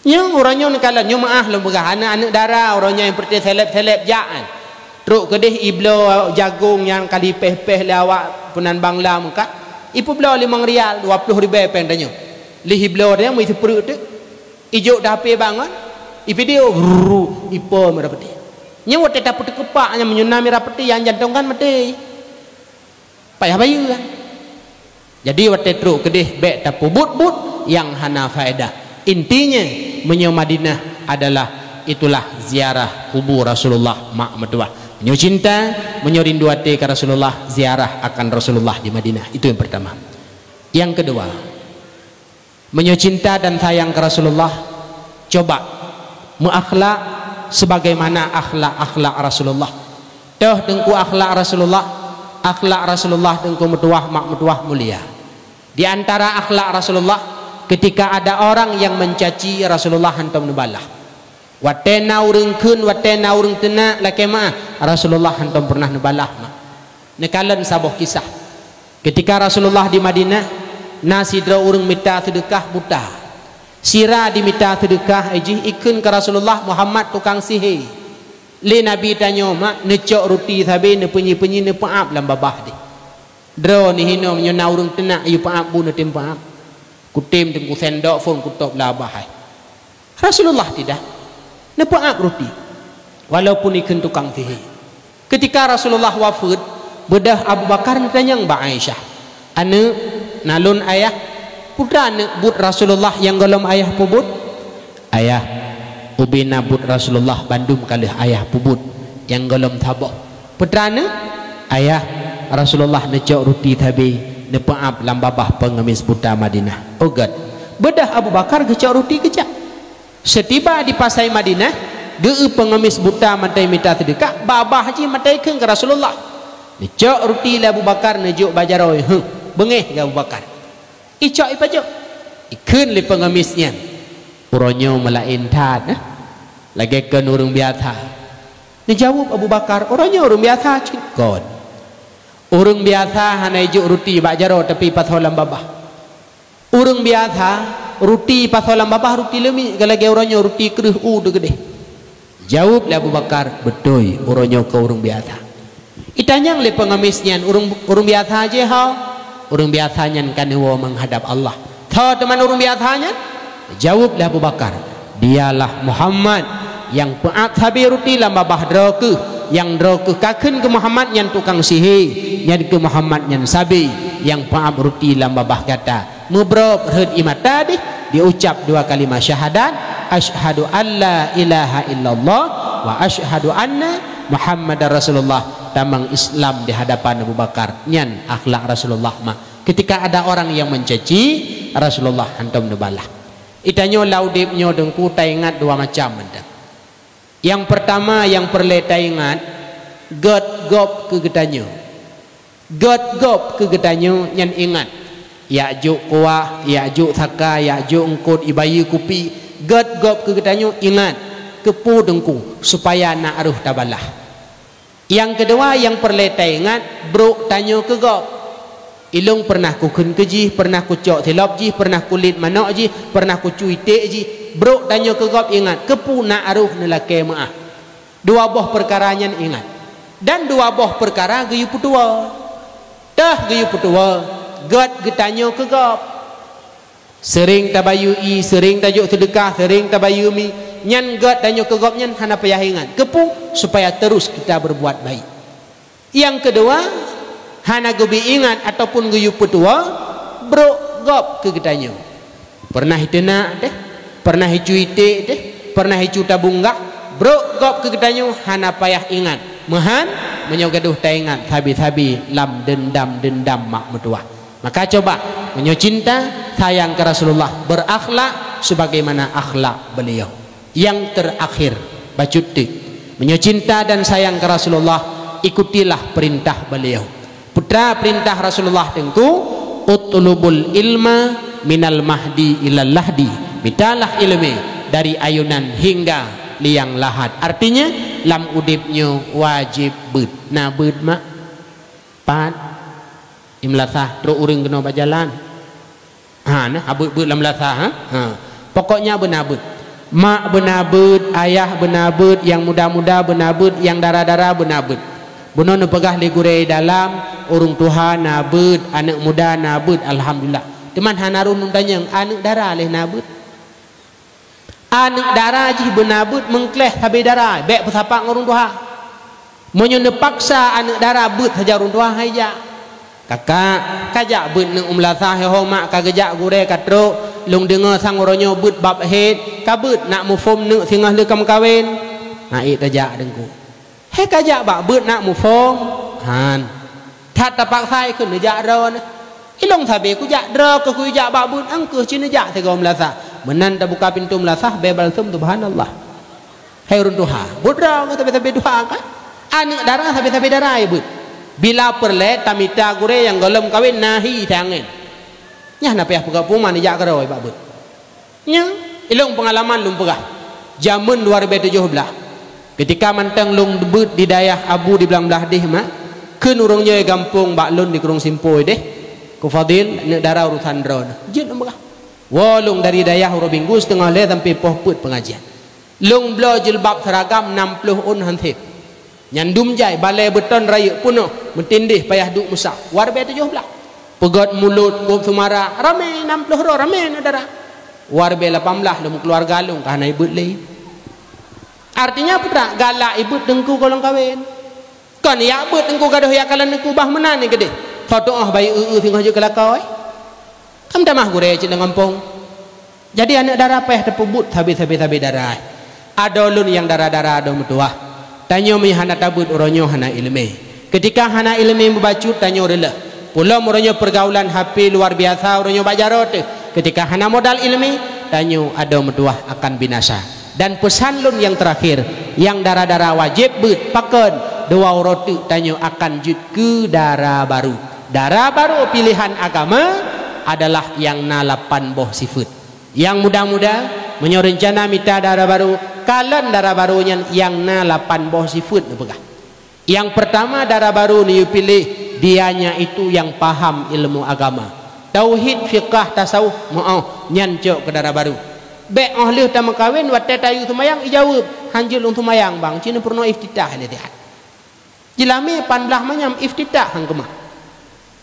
yang orangnya kalau nyumaah lembaga anak darah orangnya yang seperti seleb jaan truk kedih iblo jagung yang kali peh-peh lawak punan bangla muka ipu belo 5 rial 20 ribu peng danyo lihiblo dia mu itu perut tu ijuk dah api bangun video ipo merapati nyawa tetap putih kepak yang menyunami rapati yang jantungkan mati payah bayu kan jadi waktu teruk kedih bek tapu but yang hana faedah intinya menyo Madinah adalah itulah ziarah kubur Rasulullah mak mertua menyo cinta menyo rindu hati ke Rasulullah ziarah akan Rasulullah di Madinah itu yang pertama. Yang kedua menyo cinta dan sayang ke Rasulullah coba muakhlak sebagaimana akhlak Rasulullah toh dengku akhlak Rasulullah dengku mertuah mak mertuah mulia. Di antara akhlak Rasulullah ketika ada orang yang mencaci Rasulullah hantam nubalah watena urang keun watena urang tena lakema Rasulullah hantam pernah nubalah mak nekalan sabuh kisah ketika Rasulullah di Madinah nasidra urang minta sedekah buta sira diminta sedekah aji ikun ke Rasulullah Muhammad tukang sihir le Nabi tanya mak necok roti sabe ne penyi-penyi ne paap lam babah di dro ni hino nyona urang tena ayu paap bu ne tim paap kutim tengku sendok pun kutop labah Rasulullah tidak ne paap roti walaupun ikun tukang sihir ketika Rasulullah wafat bedah Abu Bakar tanya Mbak Aisyah ane nalun ayah putra anak but Rasulullah yang golom ayah pubut ayah ubina but Rasulullah Bandung kalih ayah pubut yang golom taboh putra anak ayah Rasulullah necok ruti tabi nepaap lambabah pengemis buta Madinah ogat bedah Abu Bakar gecok ruti kecak setiba di pasai Madinah geu pengemis buta mantai minta sedekah babah haji mantai keun ke Rasulullah necok ruti Abu Bakar nejuk bajaroi bengeh ke Abu Bakar icok ipajuk ikun li pengemisnya uronyo melain tad lagi ke urang biasa dijawab Abu Bakar uronyo urang biasa cikon urang biasa hana ijuk ruti bajaro tapi patholam babah urang biasa ruti patholam babah ruti lemi galage uronyo ruti kreuh de gede jawab li Abu Bakar betul uronyo ke urang biasa itanyang li pengemisnya urang biasa aja hau urang biasanya kan menghadap Allah tahu teman urang biasanya jawablah Abu Bakar dialah Muhammad yang paat sabi ruti lam babah droke yang droke kakeun ke Muhammad yang tukang sihir yang ke Muhammad yang sabi yang paat ruti lam babah kata mubrob reud imata deh diucap dua kalimat syahadat asyhadu alla ilaha illallah wa asyhadu anna Muhammadar Rasulullah tamang Islam di hadapan Abu Bakar nyan akhlak Rasulullah mah ketika ada orang yang mencaci Rasulullah hantam nubalah itanyo laudipnyo dengku taingat dua macam mendak yang pertama yang perle taingat gop ke getanyo gop ke getanyo nyan ingat Ya'juj kuah Ya'juj thaka Ya'juj engkut ibayi kupi gop ke getanyo ingat kepu dengku supaya nak aruh tabalah. Yang kedua yang perletai ingat bro tanyo ke gop ilung pernah ku kun keji pernah ku cok tilop ji pernah kulit manok ji pernah ku cuitek ji bro tanyo ke gop ingat kepu nak aruh nelake maah dua boh perkara nyan ingat dan dua boh perkara geyu putua dah geyu putua god getanyo ke gop sering tabayu i sering tajuk sedekah sering tabayu mi nyan god tanyo ke gop nyan hana payah ingat kepu supaya terus kita berbuat baik. Yang kedua hana gebi ingat ataupun geyu petua bro gop ke getanyo pernah hitena deh pernah hicuite deh pernah hicu tabunggah bro gop ke getanyo hana payah ingat mehan menyogaduh ta ingat thabi lam dendam mak metua. Maka coba menyocinta sayang ke Rasulullah berakhlak sebagaimana akhlak beliau. Yang terakhir bacuti menyocinta dan sayang ke Rasulullah ikutilah perintah beliau. Putra perintah Rasulullah tengku utlubul ilma minal mahdi ilal lahdi, mintalah ilmu dari ayunan hingga liang lahat. Artinya lam udipnya wajib beut na beut mak pat imlasah tro urang kena berjalan ha nah beut lam lasah ha pokoknya benabut mak benabut ayah benabut yang muda-muda benabut yang darah-darah benabut bunon pegah ligure dalam urung Tuhan nabut anak muda nabut alhamdulillah teman hanarun untanya anak darah leh nabut anak darah ji benabut mengkleh habis darah bek pesapak ngurung tuha menyone paksa anak darah but hajarun tuha haja kakak kajak but neng umlasah mak kagejak gure katro lung dengar sang oronyo but bab het kabut nak mufom neng singah le kam kawin nah it tajak dengku he kajak bak but nak mufom han that tapak sai kun nejak ron ilong sabe ku jak dro ke ku jak bak but angke cina jak te gom lasah menan ta buka pintu melasah bebal sum subhanallah hayrun duha budra tapi duha kan anak darah tapi darah but bila perle tamita gure yang golem kawin nahi tangen nyah na payah pegak puma ni jak keroi bak but nya ilong pengalaman lum pegah zaman 2017 ketika mantang lung debut di daerah Abu di belang belah deh mak keun urangnya gampung bak lun di kurung simpoi deh ku fadil nak darah urusan drone jin pegah walung dari daerah Urobinggu setengah le sampai pohput pengajian lung blo jilbab seragam 60 un hantip nyandum jai balai beton raya punuh mentindih payah duk musak warbe 17 pegot mulut kum sumara ramai 60 ro ramai nadara warbe 18 lum keluarga lung kana ibut le artinya putra galak ibut dengku kolong kawin kan ya ibut dengku gaduh ya kalan dengku bah menan ni gede foto ah bayi tengah je kelakau kam dah mah gure cina ngampung jadi anak darah payah tepubut habis darah ada lun yang darah-darah ada mutuah tanyo mi hana tabut uronyo hana ilmi ketika hana ilmi membacut tanyo rela pula uronyo pergaulan HP luar biasa uronyo bajarot ketika hana modal ilmi tanyo ada mutuah akan binasa dan pesan lun yang terakhir yang darah-darah wajib but paken dua roti tanyo akan jut ke darah baru pilihan agama adalah yang na 8 boh sifat yang muda-muda menyorencana minta darah baru kalan darah barunya yang na 8 boh sifat yang pertama darah baru ni pilih dianya itu yang paham ilmu agama tauhid fiqah tasawuf mau nyancok ke darah baru bek ahli tamu kawin watte tayu tumayang ijawab hanjil untuk mayang bang cina purno iftitah ni dia jilami panblah manyam iftitah hang kemah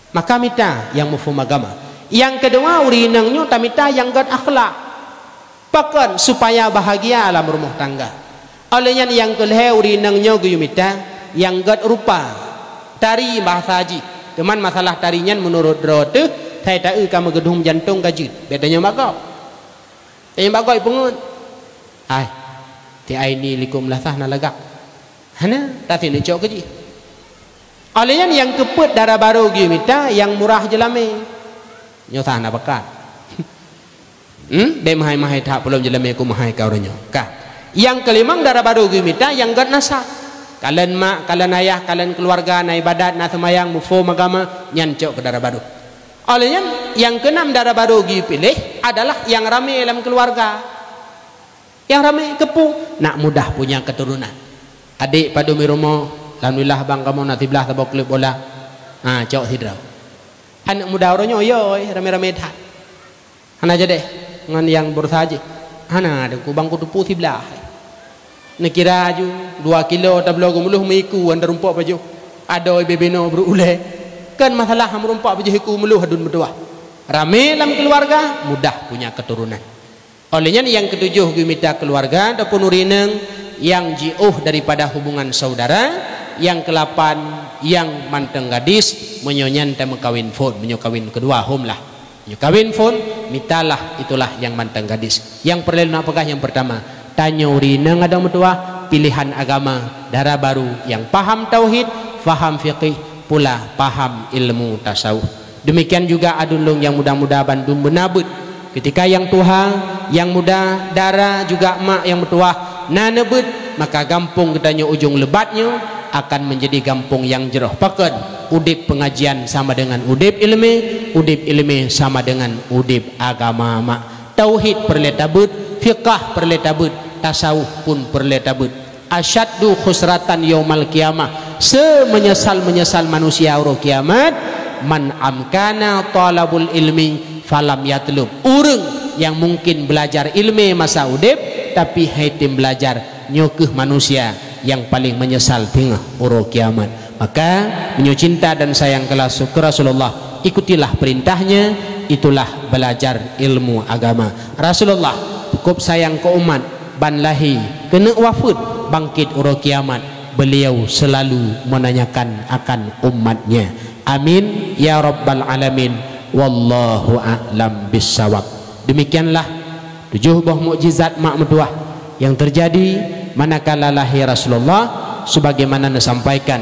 maka minta yang mufhum agama yang kedua urinangnya tamita yang gad akhlak pakan supaya bahagia alam rumah tangga olehnya yang kelih urinangnya guyumita yang gad rupa tari bahasa haji teman masalah tarinya menurut rote saya tahu kamu gedung jantung gajit bedanya bagau pengun ai ti aini likum lasah nalagak hana tapi ni cok gaji olehnya yang keput darah baru guyumita yang murah jelame nyota na bakat be mahai tak belum jelame ku mahai kau renyo kah yang kelimang darah baru gimita yang gad nasa kalian mak kalian ayah kalian keluarga na ibadat na semayang mufo agama nyancok ke darah baru olehnya yang keenam darah baru pilih adalah yang ramai dalam keluarga yang ramai kepu nak mudah punya keturunan adik padu miromo alhamdulillah bang kamu nanti belah tabok klub bola cok hidrau anak muda orangnya oyoi rame-rame dah hana aja deh ngan yang bersaji hana ada ku bangku tupu sebelah nak kira ju 2 kilo tablo gumuluh miku anda rumpok baju ada bebeno berule kan masalah ham rumpok baju hiku muluh hadun berdua rame dalam keluarga mudah punya keturunan olehnya yang ketujuh gimita keluarga ataupun urineng yang jauh daripada hubungan saudara yang ke-8 yang manteng gadis menyonyan temu kawin phone menyokawin kedua home lah menyokawin phone mitalah itulah yang manteng gadis yang perlu nak pegah yang pertama tanyuri nang ada mutua pilihan agama darah baru yang paham tauhid faham fiqih pula paham ilmu tasawuf demikian juga adulung yang muda-muda bandung benabut ketika yang tua yang muda darah juga mak yang mutua nanebut maka gampung ketanya ujung lebatnya akan menjadi gampung yang jeroh paken udip pengajian sama dengan udip ilmi sama dengan udip agama mak tauhid perletabut fiqah perletabut tasawuf pun perletabut asyaddu khusratan yaumal kiamah semenyesal manusia uro kiamat man amkana talabul ilmi falam yatlub urang yang mungkin belajar ilmi masa udip tapi haitim belajar nyokeh manusia yang paling menyesal tengah uro kiamat maka menyo cinta dan sayang ke Rasulullah ikutilah perintahnya itulah belajar ilmu agama. Rasulullah cukup sayang ke umat, ban lahi kena wafat bangkit uro kiamat, beliau selalu menanyakan akan umatnya. Amin ya rabbal alamin. Wallahu a'lam bissawab. Demikianlah 7 buah mukjizat mak mertuah yang terjadi manakala lahir Rasulullah, sebagaimana disampaikan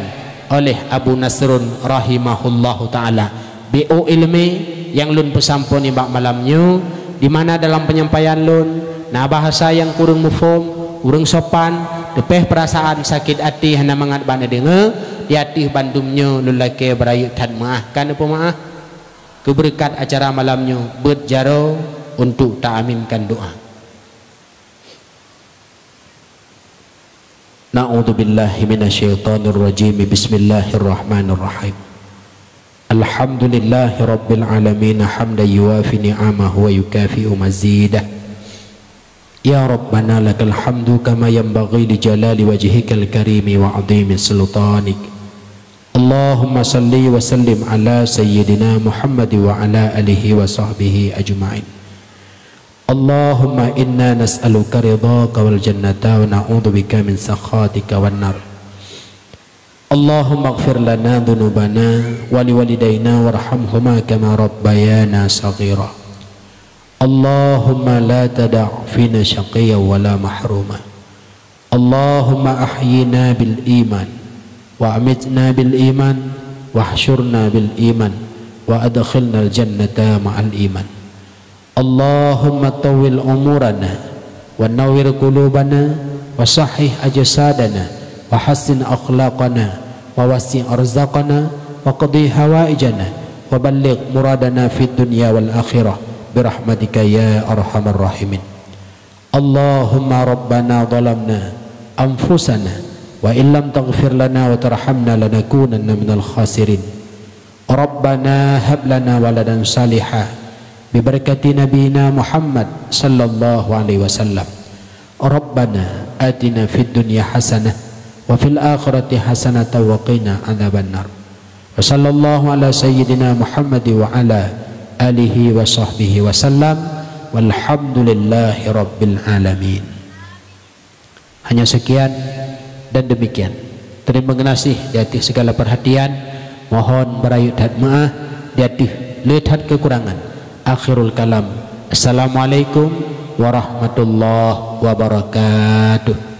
oleh Abu Nasrun rahimahullahu taala. BO ilmi yang lun pesampun ibak malamnya, di mana dalam penyampaian lun nah bahasa yang kurang mufhum, kurang sopan, depeh perasaan sakit hati hana mangat bana dengar di hati bandumnya lelaki berayu tan maah kan apa maah keberkat acara malamnya berjaro untuk ta'aminkan doa. Na'udzu billahi minasyaitonir rajim. Bismillahirrahmanirrahim. Alhamdulillahi rabbil alamin hamdan yuwafi ni'amahu wa yukafi'u mazidah. Ya Rabbana lakal hamdu kama yanbaghi li jalali wajhikal karimi wa 'azimi sultanik. Allahumma salli wa sallim ala sayyidina Muhammad wa ala alihi wa sahbihi ajma'in. Allahumma inna nas'aluka ridhaka wal jannata wa na'udzubika min sakhatika wan nar. Allahumma ighfir lana dhunubana wa liwalidayna warhamhuma kama rabbayana saghira. Allahumma la tada' fina shaqiyyan wa la mahruma. Allahumma ahyina bil iman wa amitna bil iman wa ahsyurna bil iman wa adkhilna al jannata ma'al iman. Allahumma tawil umurana wa nawwir qulubana wa sahih ajsadana wa hassin akhlaqana wa wasi' arzaqana wa qadi hawaijana wa balligh muradana fid dunya wal akhirah birahmatika ya arhamar rahimin. Allahumma rabbana zalamna anfusana wa illam taghfir lana wa tarhamna lanakunanna minal khasirin. Rabbana hab lana waladan salihah bibarakati nabiyina Muhammad sallallahu alaihi wasallam. Rabbana atina fid dunya hasanah wa fil akhirati hasanah wa qina adzabannar. Wa sallallahu ala sayyidina Muhammad wa ala alihi wa sahbihi wasallam walhamdulillahi rabbil alamin. Hanya sekian dan demikian. Terima kasih di hati segala perhatian. Mohon berayu dan maaf di hati lihat kekurangan. Akhirul kalam. Assalamualaikum warahmatullahi wabarakatuh.